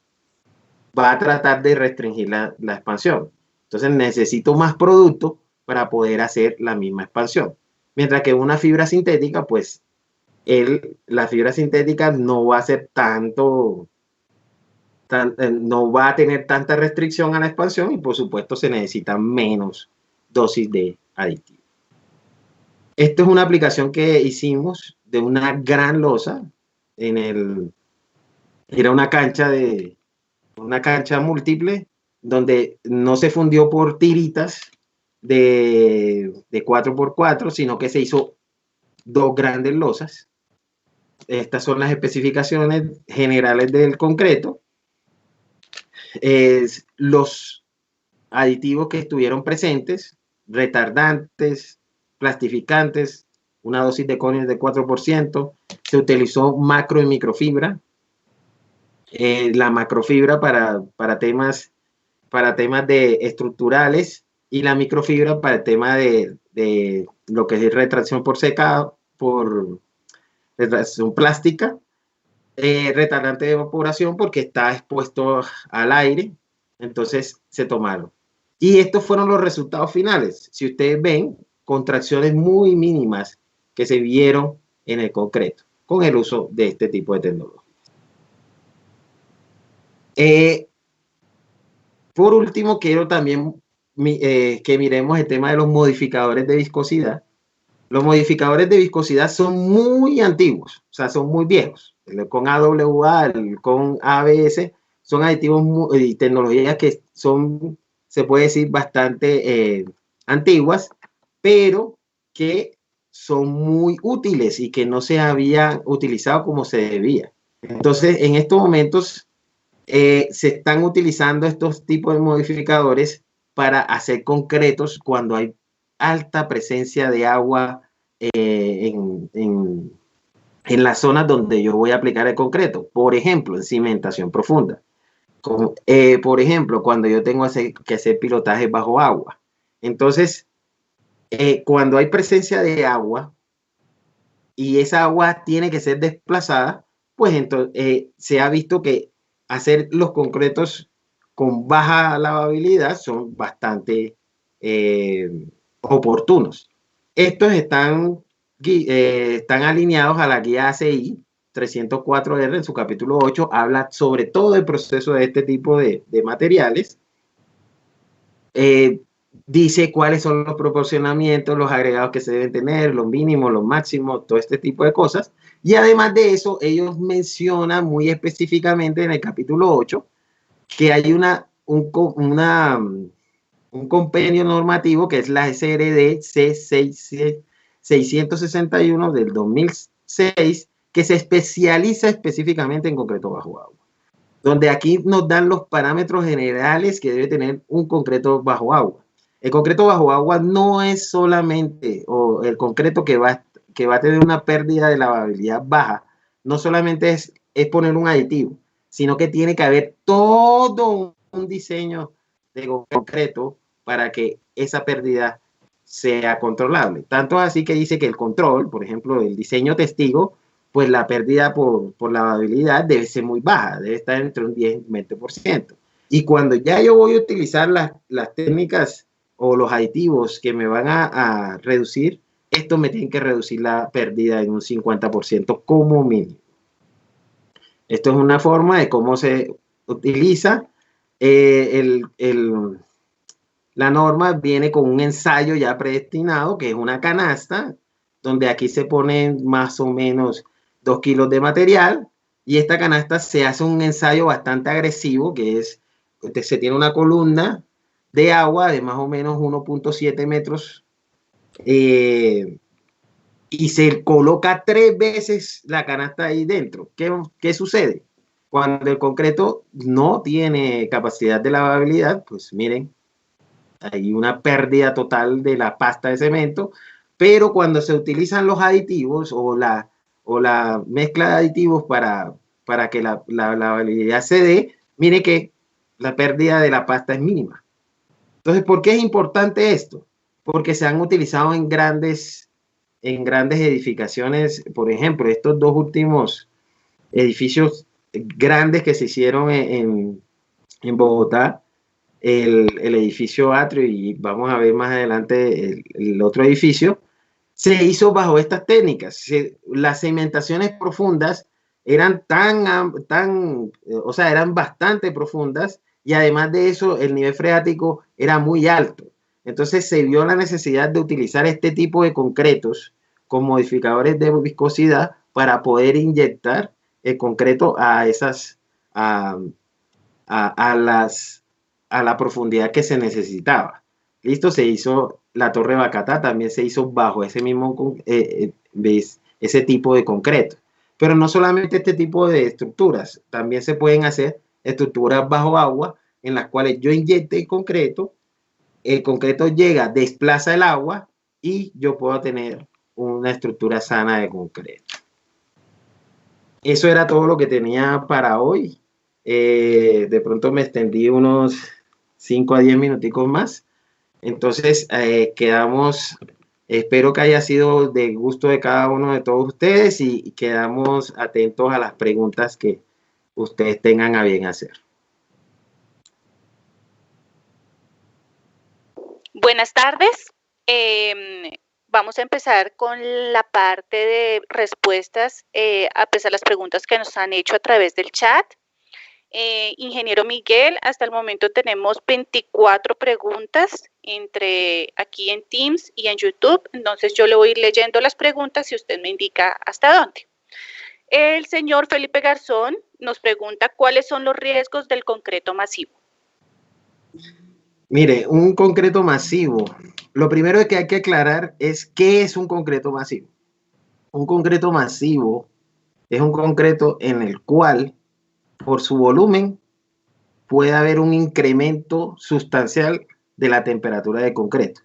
va a tratar de restringir la expansión. Entonces necesito más producto para poder hacer la misma expansión. Mientras que una fibra sintética, pues la fibra sintética no va a ser no va a tener tanta restricción a la expansión y por supuesto se necesita menos dosis de aditivo. Esto es una aplicación que hicimos de una gran losa era una cancha múltiple donde no se fundió por tiritas de 4x4, sino que se hizo dos grandes losas. Estas son las especificaciones generales del concreto. Los aditivos que estuvieron presentes: retardantes, plastificantes, una dosis de cones de 4%, se utilizó macro y microfibra. La macrofibra para temas de estructurales, y la microfibra para el tema de lo que es retracción por secado, por retracción plástica, retardante de evaporación porque está expuesto al aire, entonces se tomaron. Y estos fueron los resultados finales. Si ustedes ven, contracciones muy mínimas que se vieron en el concreto con el uso de este tipo de tecnología. Por último, quiero también que miremos el tema de los modificadores de viscosidad. Los modificadores de viscosidad son muy antiguos, o sea, son muy viejos. Con AWA, con ABS, son aditivos y tecnologías que son, se puede decir, bastante antiguas, pero que son muy útiles y que no se habían utilizado como se debía. Entonces, en estos momentos se están utilizando estos tipos de modificadores para hacer concretos cuando hay alta presencia de agua en las zonas donde yo voy a aplicar el concreto. Por ejemplo, en cimentación profunda. Por ejemplo, cuando yo tengo que hacer pilotaje bajo agua. Entonces, cuando hay presencia de agua y esa agua tiene que ser desplazada, pues entonces se ha visto que hacer los concretos con baja lavabilidad son bastante oportunos. Estos están alineados a la guía ACI 304R en su capítulo 8, habla sobre todo el proceso de este tipo de materiales. Dice cuáles son los proporcionamientos, los agregados que se deben tener, los mínimos, los máximos, todo este tipo de cosas. Y además de eso, ellos mencionan muy específicamente en el capítulo 8 que hay un compendio normativo que es la SRD C661 del 2006, que se especializa específicamente en concreto bajo agua, donde aquí nos dan los parámetros generales que debe tener un concreto bajo agua. El concreto bajo agua no es solamente, o el concreto que va a tener una pérdida de lavabilidad baja, no solamente es poner un aditivo, sino que tiene que haber todo un diseño de concreto para que esa pérdida sea controlable. Tanto así que dice que el control, por ejemplo, el diseño testigo, pues la pérdida por lavabilidad debe ser muy baja, debe estar entre un 10 y un 20%. Y cuando ya yo voy a utilizar las técnicas o los aditivos que me van a reducir, esto me tiene que reducir la pérdida en un 50% como mínimo. Esto es una forma de cómo se utiliza. La norma viene con un ensayo ya predestinado, que es una canasta, donde aquí se ponen más o menos 2 kilos de material, y esta canasta se hace un ensayo bastante agresivo, que es, se tiene una columna de agua de más o menos 1.7 metros, y se coloca 3 veces la canasta ahí dentro. ¿Qué sucede? Cuando el concreto no tiene capacidad de lavabilidad, pues miren, hay una pérdida total de la pasta de cemento, pero cuando se utilizan los aditivos o la mezcla de aditivos para que la lavabilidad se dé, mire que la pérdida de la pasta es mínima. Entonces, ¿por qué es importante esto? Porque se han utilizado en grandes edificaciones, por ejemplo, estos dos últimos edificios grandes que se hicieron en Bogotá, el edificio Atrio, y vamos a ver más adelante el otro edificio, se hizo bajo estas técnicas. Las cimentaciones profundas eran o sea, eran bastante profundas, y además de eso el nivel freático era muy alto. Entonces se vio la necesidad de utilizar este tipo de concretos con modificadores de viscosidad para poder inyectar el concreto a esas, a la profundidad que se necesitaba. Listo, se hizo la Torre Bacatá, también se hizo bajo ese mismo, ese tipo de concreto. Pero no solamente este tipo de estructuras, también se pueden hacer estructuras bajo agua en las cuales yo inyecte el concreto llega, desplaza el agua y yo puedo tener una estructura sana de concreto. Eso era todo lo que tenía para hoy. De pronto me extendí unos 5 a 10 minuticos más. Entonces, quedamos, espero que haya sido de gusto de cada uno de todos ustedes, y quedamos atentos a las preguntas que ustedes tengan a bien hacer. Buenas tardes. Vamos a empezar con la parte de respuestas a las preguntas que nos han hecho a través del chat. Ingeniero Miguel, hasta el momento tenemos 24 preguntas aquí en Teams y en YouTube, entonces yo le voy a ir leyendo las preguntas y usted me indica hasta dónde. El señor Felipe Garzón nos pregunta cuáles son los riesgos del concreto masivo. Mire, un concreto masivo, lo primero que hay que aclarar es qué es un concreto masivo. Un concreto masivo es un concreto en el cual, por su volumen, puede haber un incremento sustancial de la temperatura del concreto.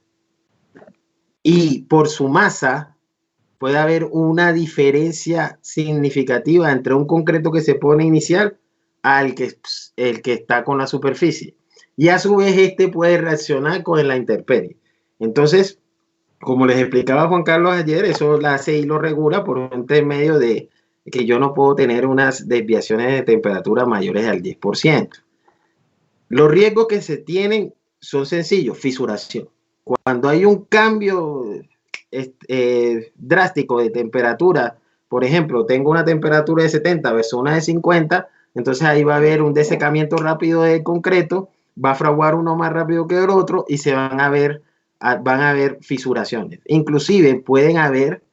Y por su masa, puede haber una diferencia significativa entre un concreto que se pone inicial al el que está con la superficie. Y a su vez este puede reaccionar con la intemperie. Entonces, como les explicaba Juan Carlos ayer, eso la ACI lo regula por un intermedio de que yo no puedo tener unas desviaciones de temperatura mayores al 10%. Los riesgos que se tienen son sencillos: fisuración. Cuando hay un cambio drástico de temperatura, por ejemplo, tengo una temperatura de 70 versus una de 50, entonces ahí va a haber un desecamiento rápido del concreto, va a fraguar uno más rápido que el otro y se van a ver fisuraciones. Inclusive pueden haber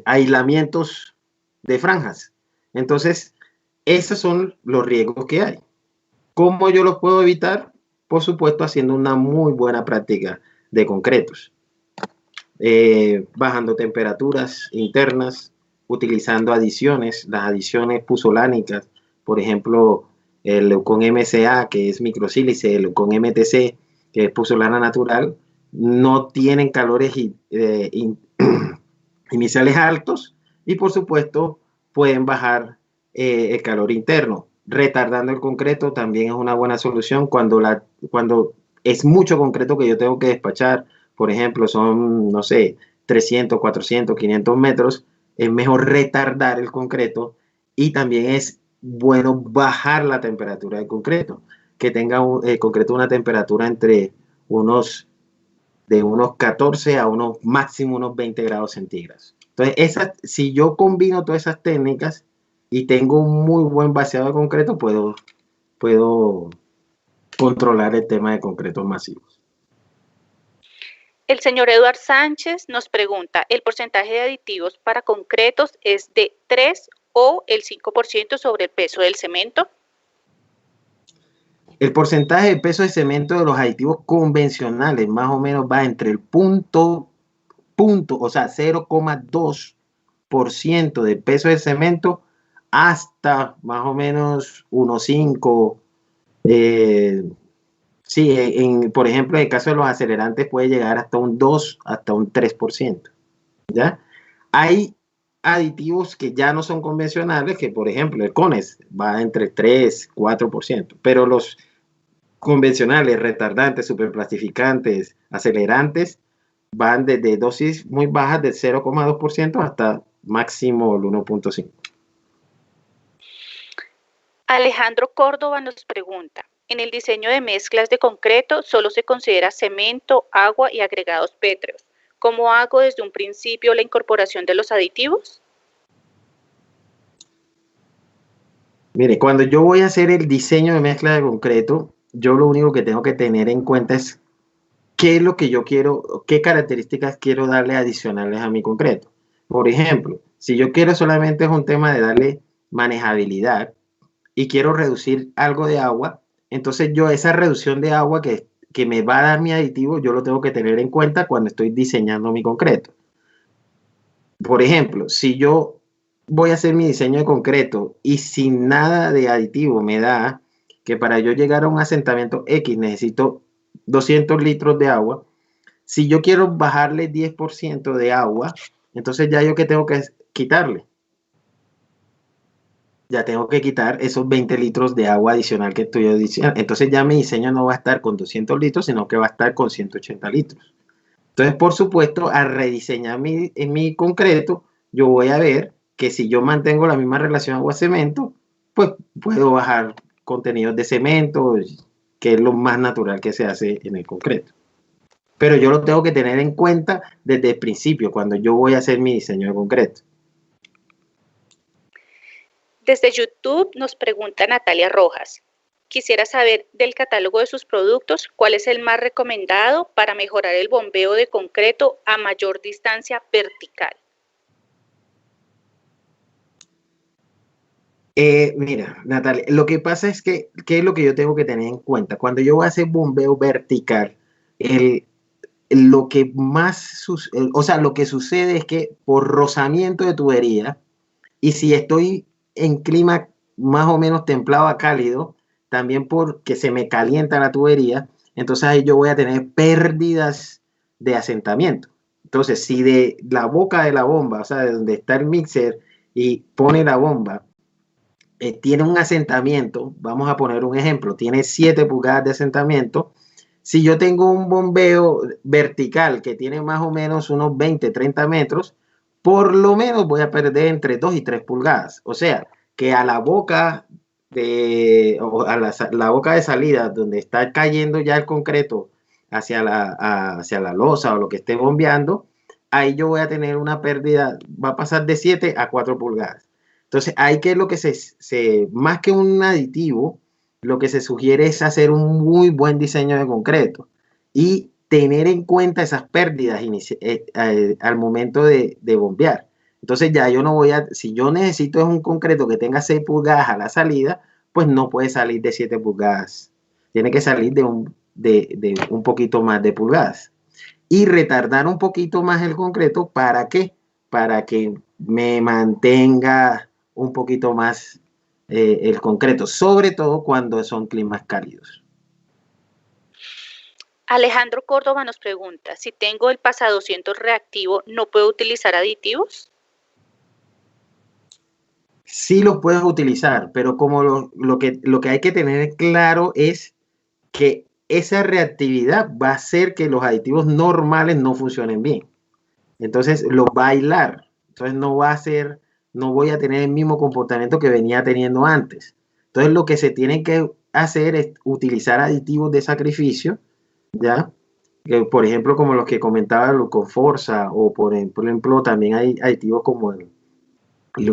aislamientos de franjas. Entonces, esos son los riesgos que hay. ¿Cómo yo los puedo evitar? Por supuesto, haciendo una muy buena práctica de concretos. Bajando temperaturas internas, utilizando adiciones, las adiciones puzolánicas, por ejemplo, el Leucon MCA, que es microsílice, el Leucon MTC, que es puzolana natural, no tienen calores iniciales altos y, por supuesto, pueden bajar el calor interno. Retardando el concreto también es una buena solución cuando es mucho concreto que yo tengo que despachar. Por ejemplo, son, no sé, 300, 400, 500 metros. Es mejor retardar el concreto y también es bueno bajar la temperatura del concreto, que tenga el concreto una temperatura entre unos 14 a máximo unos 20 grados centígrados. Entonces, si yo combino todas esas técnicas y tengo un muy buen vaciado de concreto, puedo controlar el tema de concretos masivos. El señor Eduardo Sánchez nos pregunta, ¿el porcentaje de aditivos para concretos es de 3 o el 5% sobre el peso del cemento? El porcentaje de peso de cemento de los aditivos convencionales más o menos va entre el punto, o sea, 0,2% de peso de cemento hasta más o menos 1,5%. Sí, por ejemplo, en el caso de los acelerantes puede llegar hasta un 2, hasta un 3%. ¿Ya? Hay aditivos que ya no son convencionales, que por ejemplo el CONES va entre 3, 4%, pero los convencionales, retardantes, superplastificantes, acelerantes, van desde dosis muy bajas del 0,2% hasta máximo el 1,5%. Alejandro Córdoba nos pregunta, en el diseño de mezclas de concreto solo se considera cemento, agua y agregados pétreos. ¿Cómo hago desde un principio la incorporación de los aditivos? Mire, cuando yo voy a hacer el diseño de mezcla de concreto, yo lo único que tengo que tener en cuenta es qué es lo que yo quiero, qué características quiero darle adicionales a mi concreto. Por ejemplo, si yo quiero solamente es un tema de darle manejabilidad y quiero reducir algo de agua, entonces yo esa reducción de agua que me va a dar mi aditivo, yo lo tengo que tener en cuenta cuando estoy diseñando mi concreto. Por ejemplo, si yo voy a hacer mi diseño de concreto y sin nada de aditivo me da que para yo llegar a un asentamiento X necesito 200 litros de agua, si yo quiero bajarle 10% de agua, entonces ya yo que tengo que quitarle. Ya tengo que quitar esos 20 litros de agua adicional que estoy diciendo. Entonces ya mi diseño no va a estar con 200 litros, sino que va a estar con 180 litros. Entonces, por supuesto, al rediseñar mi concreto, yo voy a ver que si yo mantengo la misma relación agua-cemento, pues puedo bajar contenidos de cemento, que es lo más natural que se hace en el concreto. Pero yo lo tengo que tener en cuenta desde el principio, cuando yo voy a hacer mi diseño de concreto. Desde YouTube nos pregunta Natalia Rojas. Quisiera saber del catálogo de sus productos, ¿cuál es el más recomendado para mejorar el bombeo de concreto a mayor distancia vertical? Mira, Natalia, lo que pasa es que, ¿qué es lo que yo tengo que tener en cuenta? Cuando yo voy a hacer bombeo vertical, el, lo que más, o sea, lo que sucede es que por rozamiento de tubería, y si estoy en clima más o menos templado a cálido, también porque se me calienta la tubería, entonces ahí yo voy a tener pérdidas de asentamiento. Entonces, si de la boca de la bomba, o sea, de donde está el mixer y pone la bomba, tiene un asentamiento, vamos a poner un ejemplo, tiene 7 pulgadas de asentamiento. Si yo tengo un bombeo vertical que tiene más o menos unos 20, 30 metros, por lo menos voy a perder entre 2 y 3 pulgadas. O sea, que a la boca o a la boca de salida, donde está cayendo ya el concreto hacia la losa o lo que esté bombeando, ahí yo voy a tener una pérdida, va a pasar de 7 a 4 pulgadas. Entonces, hay que lo que más que un aditivo, lo que se sugiere es hacer un muy buen diseño de concreto y tener en cuenta esas pérdidas al momento de bombear. Entonces ya yo no voy a, si yo necesito es un concreto que tenga 6 pulgadas a la salida, pues no puede salir de 7 pulgadas. Tiene que salir de un poquito más de pulgadas. Y retardar un poquito más el concreto, ¿para qué? Para que me mantenga un poquito más el concreto, sobre todo cuando son climas cálidos. Alejandro Córdoba nos pregunta, si tengo el PASA 200 reactivo, ¿no puedo utilizar aditivos? Sí los puedes utilizar, pero como lo que hay que tener claro es que esa reactividad va a hacer que los aditivos normales no funcionen bien. Entonces los va a aislar. Entonces no voy a tener el mismo comportamiento que venía teniendo antes. Entonces lo que se tiene que hacer es utilizar aditivos de sacrificio, ¿ya? Por ejemplo, como los que comentaba con Forza, o por ejemplo, también hay aditivos como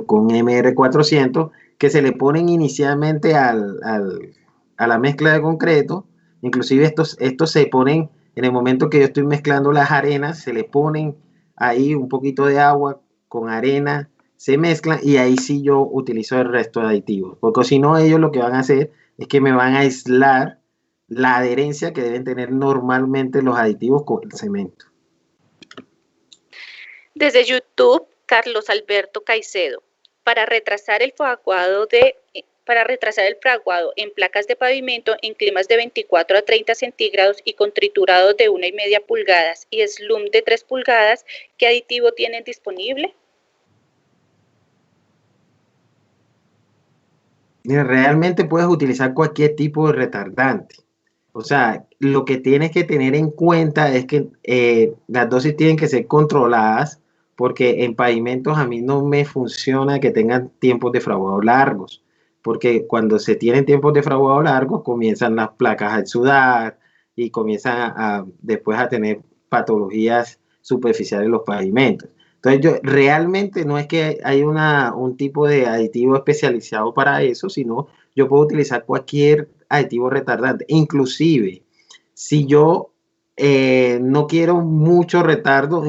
con MR400 que se le ponen inicialmente a la mezcla de concreto. Inclusive estos se ponen en el momento que yo estoy mezclando las arenas, se le ponen ahí un poquito de agua con arena, se mezclan y ahí sí yo utilizo el resto de aditivos, porque si no ellos lo que van a hacer es que me van a aislar la adherencia que deben tener normalmente los aditivos con el cemento. Desde YouTube, Carlos Alberto Caicedo, para retrasar el fraguado en placas de pavimento en climas de 24 a 30 centígrados y con triturados de 1,5 pulgadas y slum de 3 pulgadas, ¿qué aditivo tienen disponible? Mira, realmente puedes utilizar cualquier tipo de retardante. O sea, lo que tienes que tener en cuenta es que las dosis tienen que ser controladas, porque en pavimentos a mí no me funciona que tengan tiempos de fraguado largos, porque cuando se tienen tiempos de fraguado largos comienzan las placas a sudar y comienzan después a tener patologías superficiales en los pavimentos. Entonces, yo realmente no es que hay un tipo de aditivo especializado para eso, sino yo puedo utilizar cualquier aditivo retardante. Inclusive, si yo no quiero mucho retardo,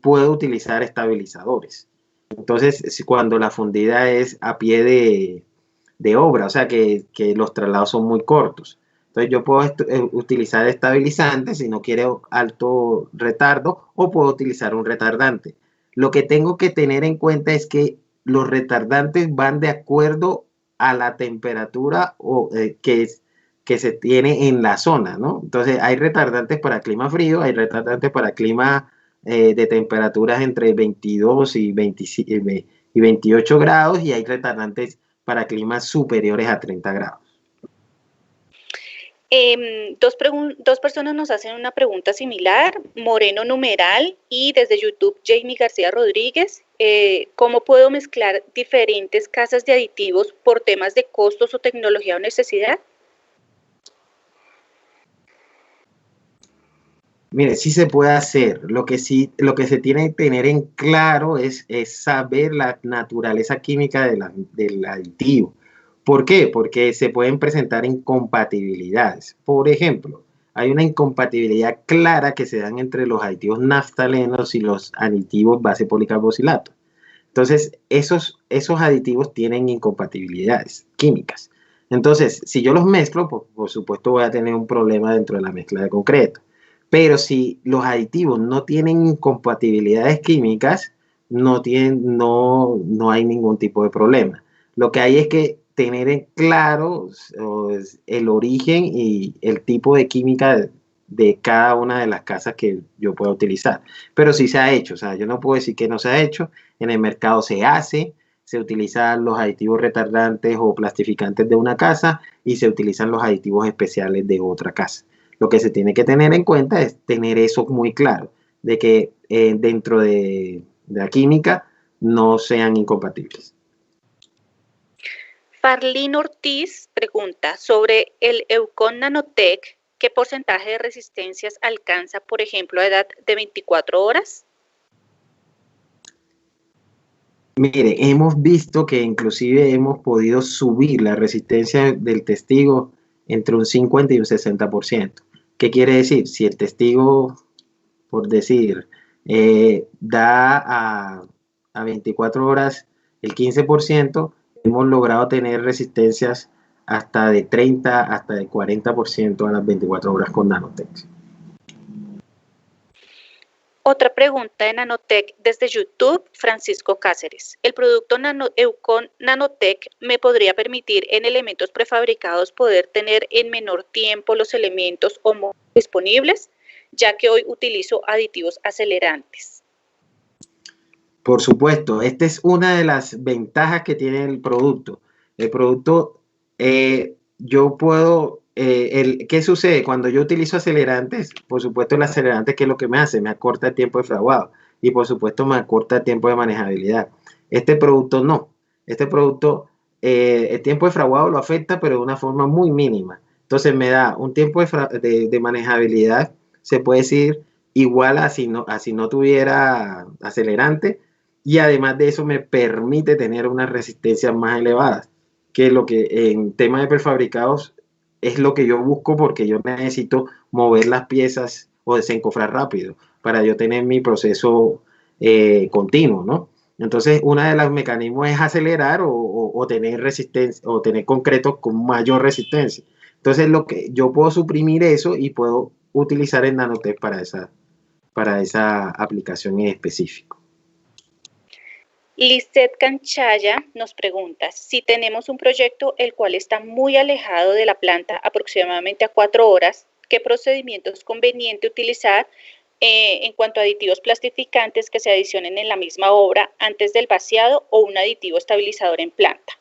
puedo utilizar estabilizadores. Entonces, cuando la fundida es a pie de obra, o sea que los traslados son muy cortos. Entonces, yo puedo utilizar estabilizantes si no quiero alto retardo, o puedo utilizar un retardante. Lo que tengo que tener en cuenta es que los retardantes van de acuerdo a la temperatura que se tiene en la zona, ¿no? Entonces, hay retardantes para clima frío, hay retardantes para clima de temperaturas entre 22 y 28 grados, y hay retardantes para climas superiores a 30 grados. Dos personas nos hacen una pregunta similar, Moreno Numeral y desde YouTube Jamie García Rodríguez. ¿Cómo puedo mezclar diferentes casas de aditivos por temas de costos o tecnología o necesidad? Mire, sí se puede hacer. Lo que se tiene que tener en claro es saber la naturaleza química del aditivo. ¿Por qué? Porque se pueden presentar incompatibilidades. Por ejemplo, hay una incompatibilidad clara que se dan entre los aditivos naftalenos y los aditivos base policarboxilato. Entonces, esos aditivos tienen incompatibilidades químicas. Entonces, si yo los mezclo, por supuesto voy a tener un problema dentro de la mezcla de concreto. Pero si los aditivos no tienen incompatibilidades químicas, no hay ningún tipo de problema. Lo que hay es que tener en claro el origen y el tipo de química de cada una de las casas que yo pueda utilizar. Pero sí se ha hecho, o sea, yo no puedo decir que no se ha hecho. En el mercado se hace, se utilizan los aditivos retardantes o plastificantes de una casa y se utilizan los aditivos especiales de otra casa. Lo que se tiene que tener en cuenta es tener eso muy claro, de que dentro de la química no sean incompatibles. Farlín Ortiz pregunta sobre el Eucon Nanotech, ¿qué porcentaje de resistencias alcanza, por ejemplo, a edad de 24 horas? Mire, hemos visto que inclusive hemos podido subir la resistencia del testigo entre un 50 y un 60%. ¿Qué quiere decir? Si el testigo, por decir, da a 24 horas el 15%, hemos logrado tener resistencias hasta de 30, hasta de 40% a las 24 horas con Nanotech. Otra pregunta de Nanotech desde YouTube, Francisco Cáceres. ¿El producto Eucon Nanotech me podría permitir en elementos prefabricados poder tener en menor tiempo los elementos o disponibles, ya que hoy utilizo aditivos acelerantes? Por supuesto, esta es una de las ventajas que tiene el producto. El producto, yo puedo, ¿qué sucede? Cuando yo utilizo acelerantes, por supuesto el acelerante, ¿qué es lo que me hace? Me acorta el tiempo de fraguado y por supuesto me acorta el tiempo de manejabilidad. Este producto no. Este producto, el tiempo de fraguado lo afecta, pero de una forma muy mínima. Entonces me da un tiempo de manejabilidad, se puede decir, igual a si no tuviera acelerante, y además de eso me permite tener unas resistencias más elevadas, que es lo que en temas de prefabricados es lo que yo busco, porque yo necesito mover las piezas o desencofrar rápido para yo tener mi proceso continuo, ¿no? Entonces, uno de los mecanismos es acelerar o tener resistencia o tener concretos con mayor resistencia. Entonces, lo que yo puedo suprimir eso y puedo utilizar el Nanotech para esa aplicación en específico. Lisette Canchaya nos pregunta, si tenemos un proyecto el cual está muy alejado de la planta, aproximadamente a 4 horas, ¿qué procedimiento es conveniente utilizar en cuanto a aditivos plastificantes que se adicionen en la misma obra antes del vaciado o un aditivo estabilizador en planta?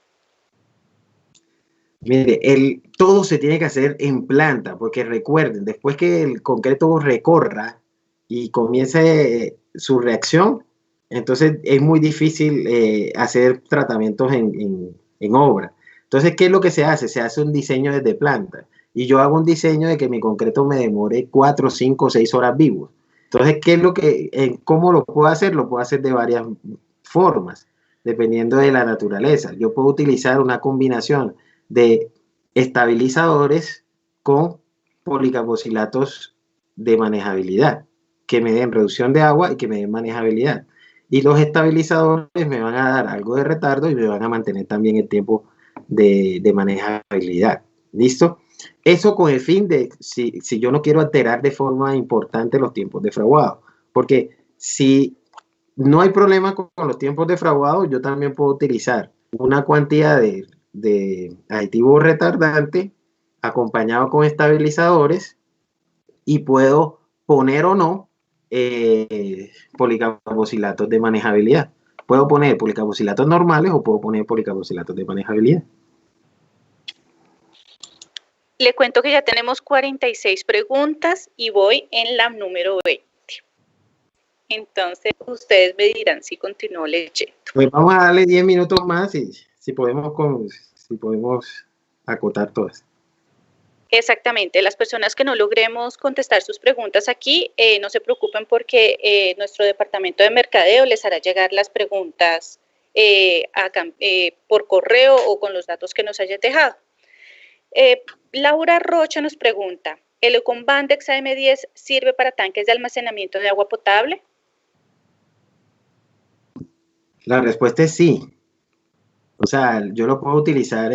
Mire, todo se tiene que hacer en planta, porque recuerden, después que el concreto recorra y comience su reacción, entonces es muy difícil hacer tratamientos en obra. Entonces, ¿qué es lo que se hace? Se hace un diseño desde planta. Y yo hago un diseño de que mi concreto me demore 4, 5, 6 horas vivos. Entonces, ¿cómo lo puedo hacer? Lo puedo hacer de varias formas, dependiendo de la naturaleza. Yo puedo utilizar una combinación de estabilizadores con policarboxilatos de manejabilidad, que me den reducción de agua y que me den manejabilidad. Y los estabilizadores me van a dar algo de retardo y me van a mantener también el tiempo de manejabilidad. ¿Listo? Eso con el fin de, si yo no quiero alterar de forma importante los tiempos de fraguado, porque si no hay problema con los tiempos de fraguado, yo también puedo utilizar una cantidad de aditivo retardante acompañado con estabilizadores y puedo poner o no policarboxilatos de manejabilidad. Puedo poner policarboxilatos normales o puedo poner policarboxilatos de manejabilidad. Le cuento que ya tenemos 46 preguntas y voy en la número 20. Entonces, ustedes me dirán si continúo leyendo. Pues vamos a darle 10 minutos más y si podemos acotar todas. Exactamente, las personas que no logremos contestar sus preguntas aquí, no se preocupen porque nuestro departamento de mercadeo les hará llegar las preguntas por correo o con los datos que nos hayas dejado. Laura Rocha nos pregunta, ¿el Econbandex AM10 sirve para tanques de almacenamiento de agua potable? La respuesta es sí. O sea, yo lo puedo utilizar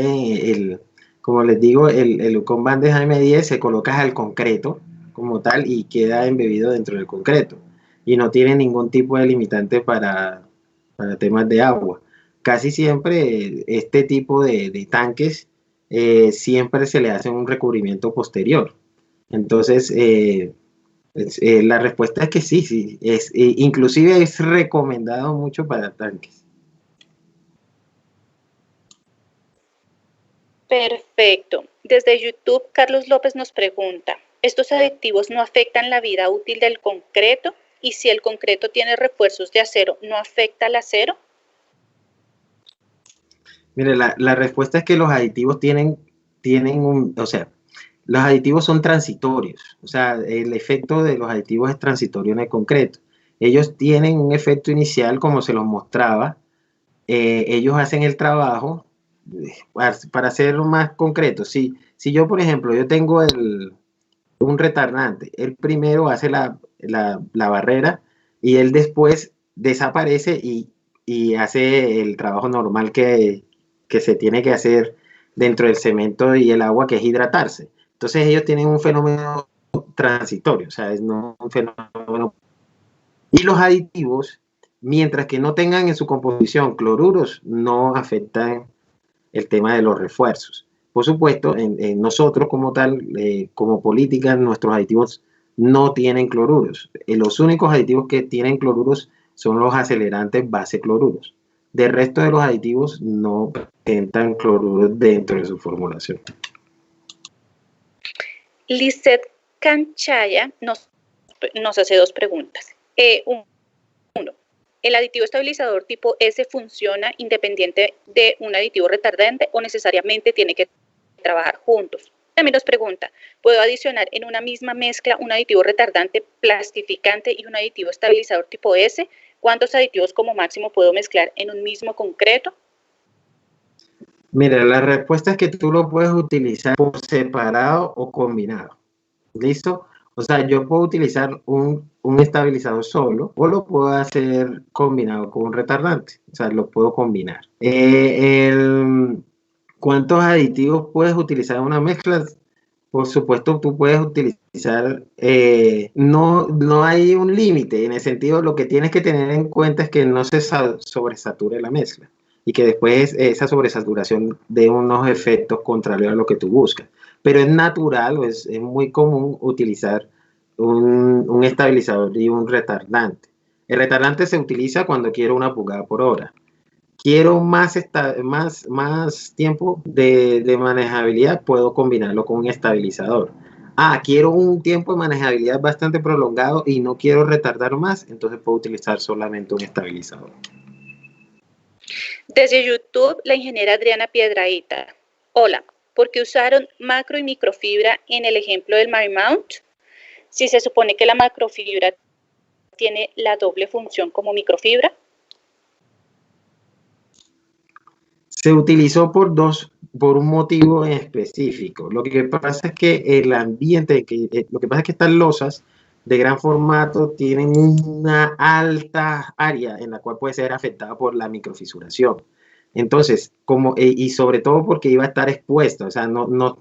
como les digo, el Econbandex AM10 se coloca al concreto como tal y queda embebido dentro del concreto. Y no tiene ningún tipo de limitante para temas de agua. Casi siempre este tipo de tanques siempre se le hace un recubrimiento posterior. Entonces, la respuesta es que sí, sí. Inclusive es recomendado mucho para tanques. Perfecto. Desde YouTube, Carlos López nos pregunta, ¿estos aditivos no afectan la vida útil del concreto? Y si el concreto tiene refuerzos de acero, ¿no afecta al acero? Mire, la respuesta es que los aditivos o sea, los aditivos son transitorios, o sea, el efecto de los aditivos es transitorio en el concreto. Ellos tienen un efecto inicial, como se los mostraba, ellos hacen el trabajo, para ser más concreto, si yo, por ejemplo, yo tengo un retardante, él primero hace la barrera y él después desaparece y hace el trabajo normal que se tiene que hacer dentro del cemento y el agua, que es hidratarse. Entonces ellos tienen un fenómeno transitorio, o sea, es no un fenómeno. Y los aditivos, mientras que no tengan en su composición cloruros, no afectan el tema de los refuerzos. Por supuesto, en nosotros como tal, como política, nuestros aditivos no tienen cloruros. Los únicos aditivos que tienen cloruros son los acelerantes base cloruros. Del resto de los aditivos no presentan cloruros dentro de su formulación. Lisette Canchaya nos hace dos preguntas. Uno, ¿el aditivo estabilizador tipo S funciona independiente de un aditivo retardante o necesariamente tiene que trabajar juntos? También nos pregunta, ¿puedo adicionar en una misma mezcla un aditivo retardante, plastificante y un aditivo estabilizador tipo S? ¿Cuántos aditivos como máximo puedo mezclar en un mismo concreto? Mira, la respuesta es que tú lo puedes utilizar por separado o combinado. ¿Listo? O sea, yo puedo utilizar un estabilizador solo o lo puedo hacer combinado con un retardante. O sea, lo puedo combinar. ¿Cuántos aditivos puedes utilizar en una mezcla? Por supuesto, tú puedes utilizar, no hay un límite, en el sentido, lo que tienes que tener en cuenta es que no se sobresature la mezcla y que después esa sobresaturación dé unos efectos contrarios a lo que tú buscas. Pero es natural, es muy común utilizar un estabilizador y un retardante. El retardante se utiliza cuando quiero 1 pulgada por hora. Quiero más tiempo de manejabilidad, puedo combinarlo con un estabilizador. Quiero un tiempo de manejabilidad bastante prolongado y no quiero retardar más, entonces puedo utilizar solamente un estabilizador. Desde YouTube, la ingeniera Adriana Piedrahita. Hola, ¿por qué usaron macro y microfibra en el ejemplo del Marymount? Si se supone que la macrofibra tiene la doble función como microfibra. Se utilizó por un motivo en específico. Lo que pasa es que el ambiente, lo que pasa es que estas losas de gran formato tienen una alta área en la cual puede ser afectada por la microfisuración. Entonces, y sobre todo porque iba a estar expuesto, o sea, no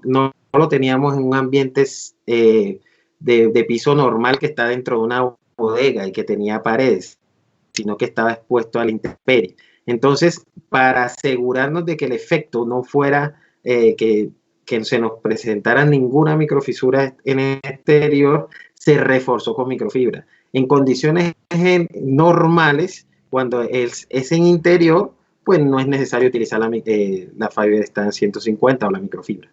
lo teníamos en un ambiente de piso normal que está dentro de una bodega y que tenía paredes, sino que estaba expuesto a la intemperie. Entonces, para asegurarnos de que el efecto no fuera que se nos presentara ninguna microfisura en el exterior, se reforzó con microfibra. En condiciones normales, cuando es en interior, pues no es necesario utilizar la fibra Stan 150 o la microfibra.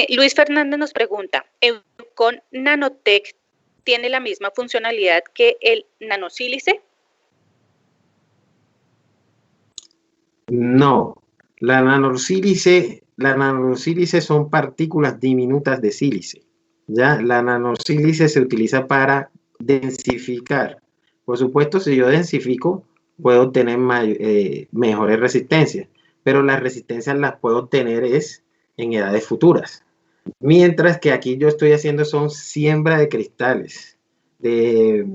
Luis Fernández nos pregunta, ¿Eucon Nanotech tiene la misma funcionalidad que el nanosílice? No, La nanosílice son partículas diminutas de sílice. ¿Ya? La nanosílice se utiliza para densificar. Por supuesto, si yo densifico, puedo obtener mejores resistencias, pero las resistencias las puedo obtener es en edades futuras. Mientras que aquí yo estoy haciendo son siembra de cristales, de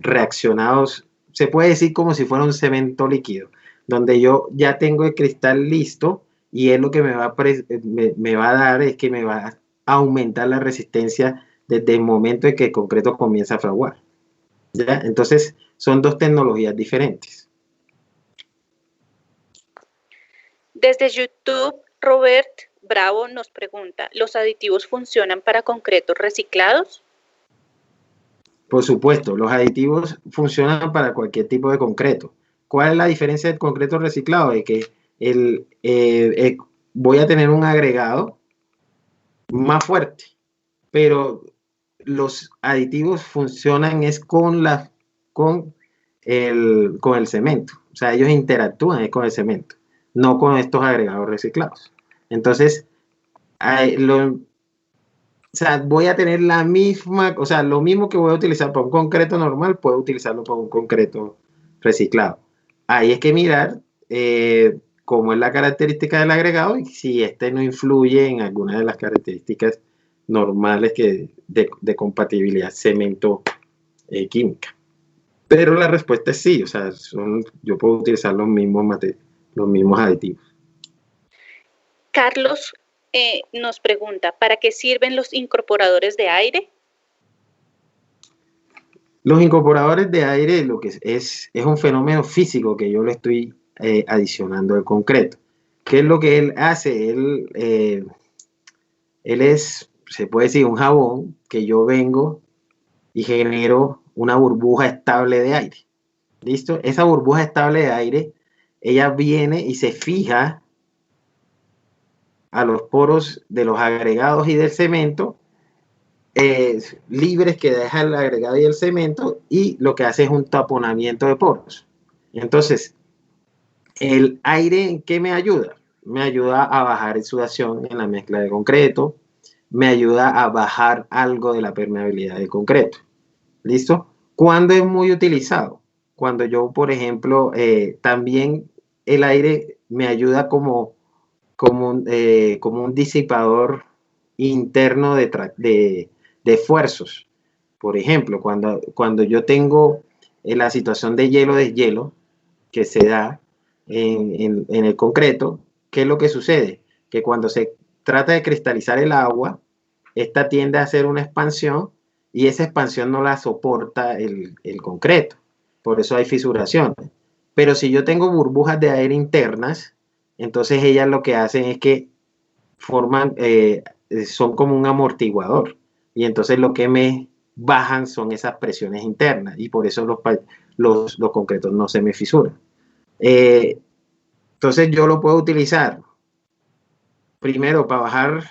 reaccionados, se puede decir como si fuera un cemento líquido, donde yo ya tengo el cristal listo y es lo que me va a dar, es que me va a aumentar la resistencia desde el momento en que el concreto comienza a fraguar. ¿Ya? Entonces, son dos tecnologías diferentes. Desde YouTube, Robert Bravo nos pregunta, ¿los aditivos funcionan para concretos reciclados? Por supuesto, los aditivos funcionan para cualquier tipo de concreto. ¿Cuál es la diferencia del concreto reciclado? Es que voy a tener un agregado más fuerte, pero los aditivos funcionan es con el cemento. O sea, ellos interactúan con el cemento, no con estos agregados reciclados. Entonces, o sea, voy a tener la misma, o sea, lo mismo que voy a utilizar para un concreto normal, puedo utilizarlo para un concreto reciclado. Ahí es que mirar cómo es la característica del agregado y si este no influye en alguna de las características normales de compatibilidad cemento-química. Pero la respuesta es sí, o sea, yo puedo utilizar los mismos aditivos. Carlos nos pregunta, ¿para qué sirven los incorporadores de aire? Los incorporadores de aire lo que es un fenómeno físico que yo le estoy adicionando al concreto. ¿Qué es lo que él hace? Él es, se puede decir, un jabón que yo vengo y genero una burbuja estable de aire. ¿Listo? Esa burbuja estable de aire, ella viene y se fija a los poros de los agregados y del cemento libres que deja el agregado y el cemento y lo que hace es un taponamiento de poros. Entonces, el aire ¿en qué me ayuda? Me ayuda a bajar exudación en la mezcla de concreto, me ayuda a bajar algo de la permeabilidad del concreto. ¿Listo? ¿Cuándo es muy utilizado? Cuando yo, por ejemplo, también el aire me ayuda como un disipador interno de esfuerzos. Por ejemplo, cuando yo tengo la situación de hielo que se da en el concreto, ¿qué es lo que sucede? Que cuando se trata de cristalizar el agua, esta tiende a hacer una expansión y esa expansión no la soporta el concreto. Por eso hay fisuraciones. Pero si yo tengo burbujas de aire internas, entonces ellas lo que hacen es que son como un amortiguador. Y entonces lo que me bajan son esas presiones internas y por eso los concretos no se me fisuran. Entonces yo lo puedo utilizar primero para bajar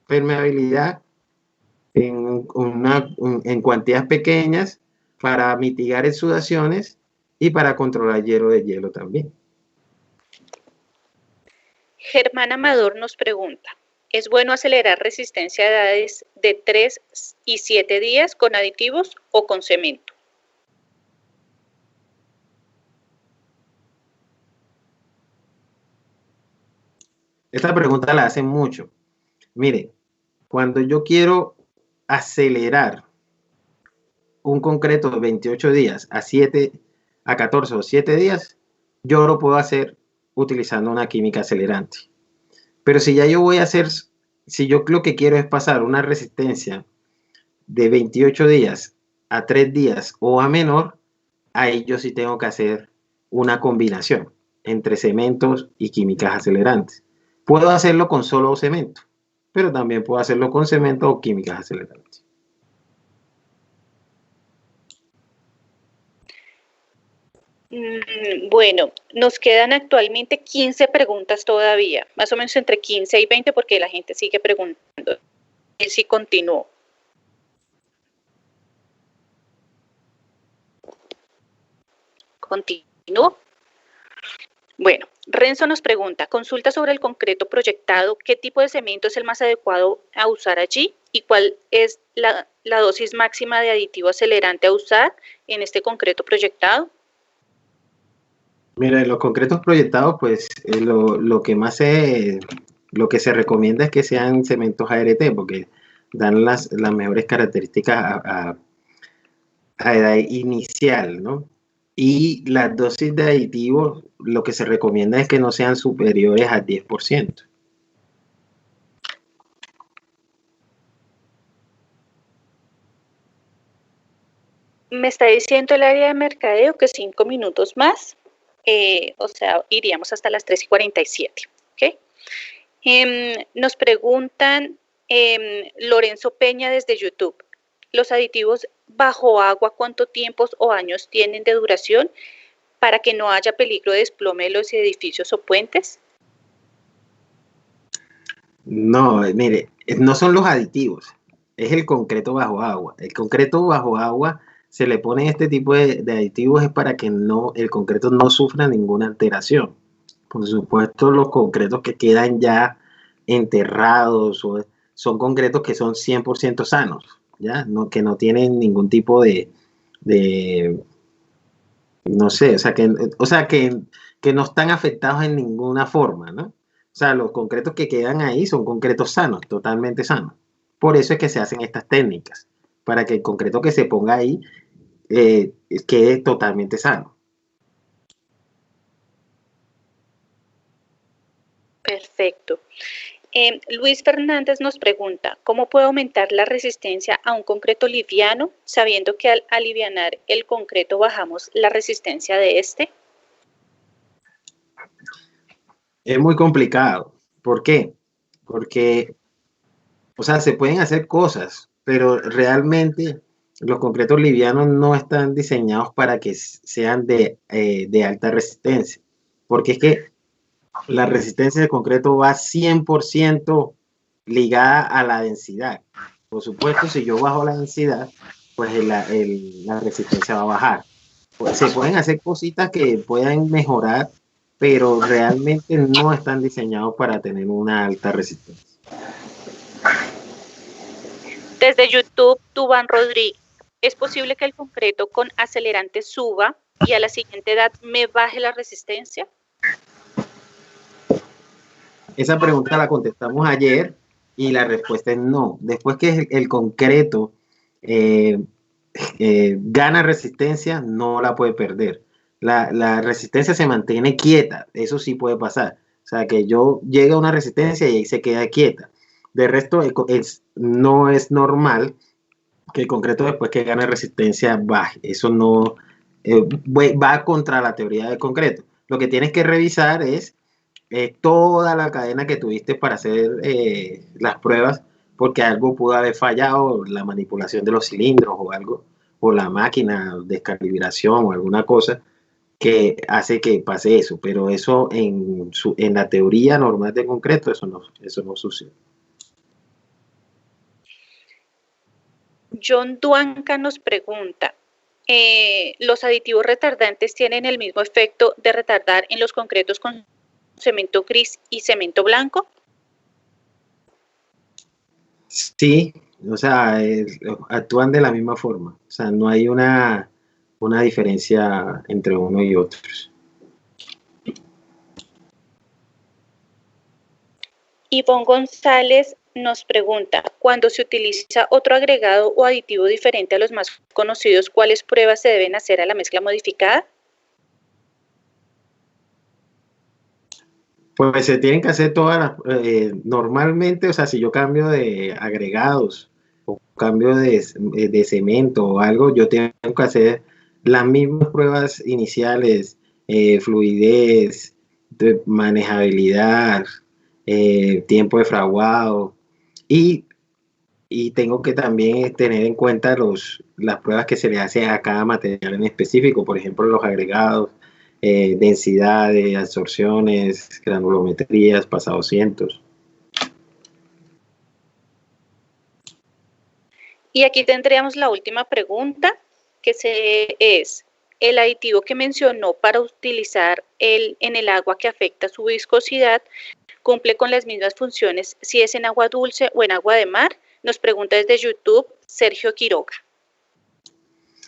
permeabilidad en cuantías pequeñas para mitigar exudaciones y para controlar hielo de hielo también. Germán Amador nos pregunta, ¿es bueno acelerar resistencia a edades de 3 y 7 días con aditivos o con cemento? Esta pregunta la hacen mucho. Mire, cuando yo quiero acelerar un concreto de 28 días a 14 o 7 días, yo lo puedo hacer utilizando una química acelerante. Pero si ya yo voy a hacer, si yo lo que quiero es pasar una resistencia de 28 días a 3 días o a menor, ahí yo sí tengo que hacer una combinación entre cementos y químicas acelerantes. Puedo hacerlo con solo cemento, pero también puedo hacerlo con cemento o químicas acelerantes. Bueno, nos quedan actualmente 15 preguntas todavía, más o menos entre 15 y 20 porque la gente sigue preguntando. Y si continúo. Continúo. Bueno, Renzo nos pregunta, consulta sobre el concreto proyectado, ¿qué tipo de cemento es el más adecuado a usar allí? ¿Y cuál es la dosis máxima de aditivo acelerante a usar en este concreto proyectado? Mira, en los concretos proyectados, pues lo que más lo que se recomienda es que sean cementos ART, porque dan las mejores características a edad inicial, ¿no? Y las dosis de aditivos, lo que se recomienda es que no sean superiores al 10%. Me está diciendo el área de mercadeo que 5 minutos más, o sea, iríamos hasta las 3:47, ¿ok? Nos preguntan Lorenzo Peña desde YouTube, ¿los aditivos bajo agua cuánto tiempos o años tienen de duración para que no haya peligro de desplome de los edificios o puentes? No, mire, no son los aditivos, es el concreto bajo agua. El concreto bajo agua se le pone este tipo de aditivos es para que el concreto no sufra ninguna alteración. Por supuesto, los concretos que quedan ya enterrados son concretos que son 100% sanos, ¿ya? Que no tienen ningún tipo de no sé, que no están afectados en ninguna forma, ¿no? O sea, los concretos que quedan ahí son concretos sanos, totalmente sanos. Por eso es que se hacen estas técnicas, para que el concreto que se ponga ahí quede totalmente sano. Perfecto. Luis Fernández nos pregunta, ¿cómo puedo aumentar la resistencia a un concreto liviano, sabiendo que al alivianar el concreto bajamos la resistencia de este? Es muy complicado. ¿Por qué? Porque, o sea, se pueden hacer cosas, pero realmente los concretos livianos no están diseñados para que sean de alta resistencia. Porque es que la resistencia del concreto va 100% ligada a la densidad. Por supuesto, si yo bajo la densidad, pues la resistencia va a bajar. Pues se pueden hacer cositas que puedan mejorar, pero realmente no están diseñados para tener una alta resistencia. Desde YouTube, Tubán Rodríguez, ¿es posible que el concreto con acelerante suba y a la siguiente edad me baje la resistencia? Esa pregunta la contestamos ayer y la respuesta es no. Después que el concreto gana resistencia, no la puede perder. La resistencia se mantiene quieta, eso sí puede pasar. O sea, que yo llegue a una resistencia y ahí se queda quieta. De resto, no es normal que el concreto después que gane resistencia baje. Eso no va contra la teoría del concreto. Lo que tienes que revisar es toda la cadena que tuviste para hacer las pruebas, porque algo pudo haber fallado, la manipulación de los cilindros o algo, o la máquina, descalibración o alguna cosa que hace que pase eso, pero eso en la teoría normal de concreto, eso no sucede. John Duanca nos pregunta, ¿los aditivos retardantes tienen el mismo efecto de retardar en los concretos con cemento gris y cemento blanco? Sí, o sea, actúan de la misma forma, o sea, no hay una diferencia entre uno y otros. Ivonne González nos pregunta, cuando se utiliza otro agregado o aditivo diferente a los más conocidos, ¿cuáles pruebas se deben hacer a la mezcla modificada? Pues se tienen que hacer todas normalmente, o sea, si yo cambio de agregados o cambio de cemento o algo, yo tengo que hacer las mismas pruebas iniciales, fluidez, manejabilidad, tiempo de fraguado y tengo que también tener en cuenta las pruebas que se le hace a cada material en específico, por ejemplo, los agregados, densidades, absorciones, granulometrías, pasadocientos. Y aquí tendríamos la última pregunta, que es, el aditivo que mencionó para utilizar en el agua que afecta su viscosidad cumple con las mismas funciones si es en agua dulce o en agua de mar. Nos pregunta desde YouTube Sergio Quiroga.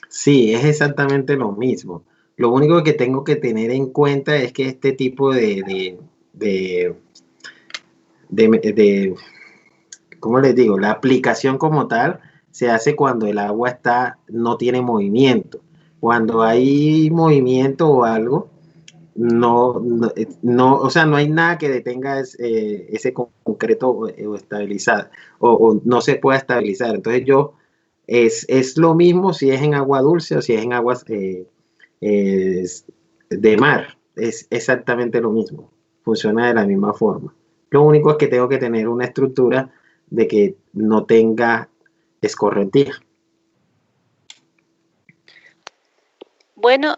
Sí, es exactamente lo mismo. Lo único que tengo que tener en cuenta es que este tipo de ¿cómo les digo? La aplicación como tal se hace cuando el agua no tiene movimiento. Cuando hay movimiento o algo, o sea, no hay nada que detenga ese concreto o estabilizar, o no se pueda estabilizar. Entonces es lo mismo si es en agua dulce o si es en aguas de mar. Es exactamente lo mismo. Funciona de la misma forma. Lo único es que tengo que tener una estructura de que no tenga escorrentía. Bueno,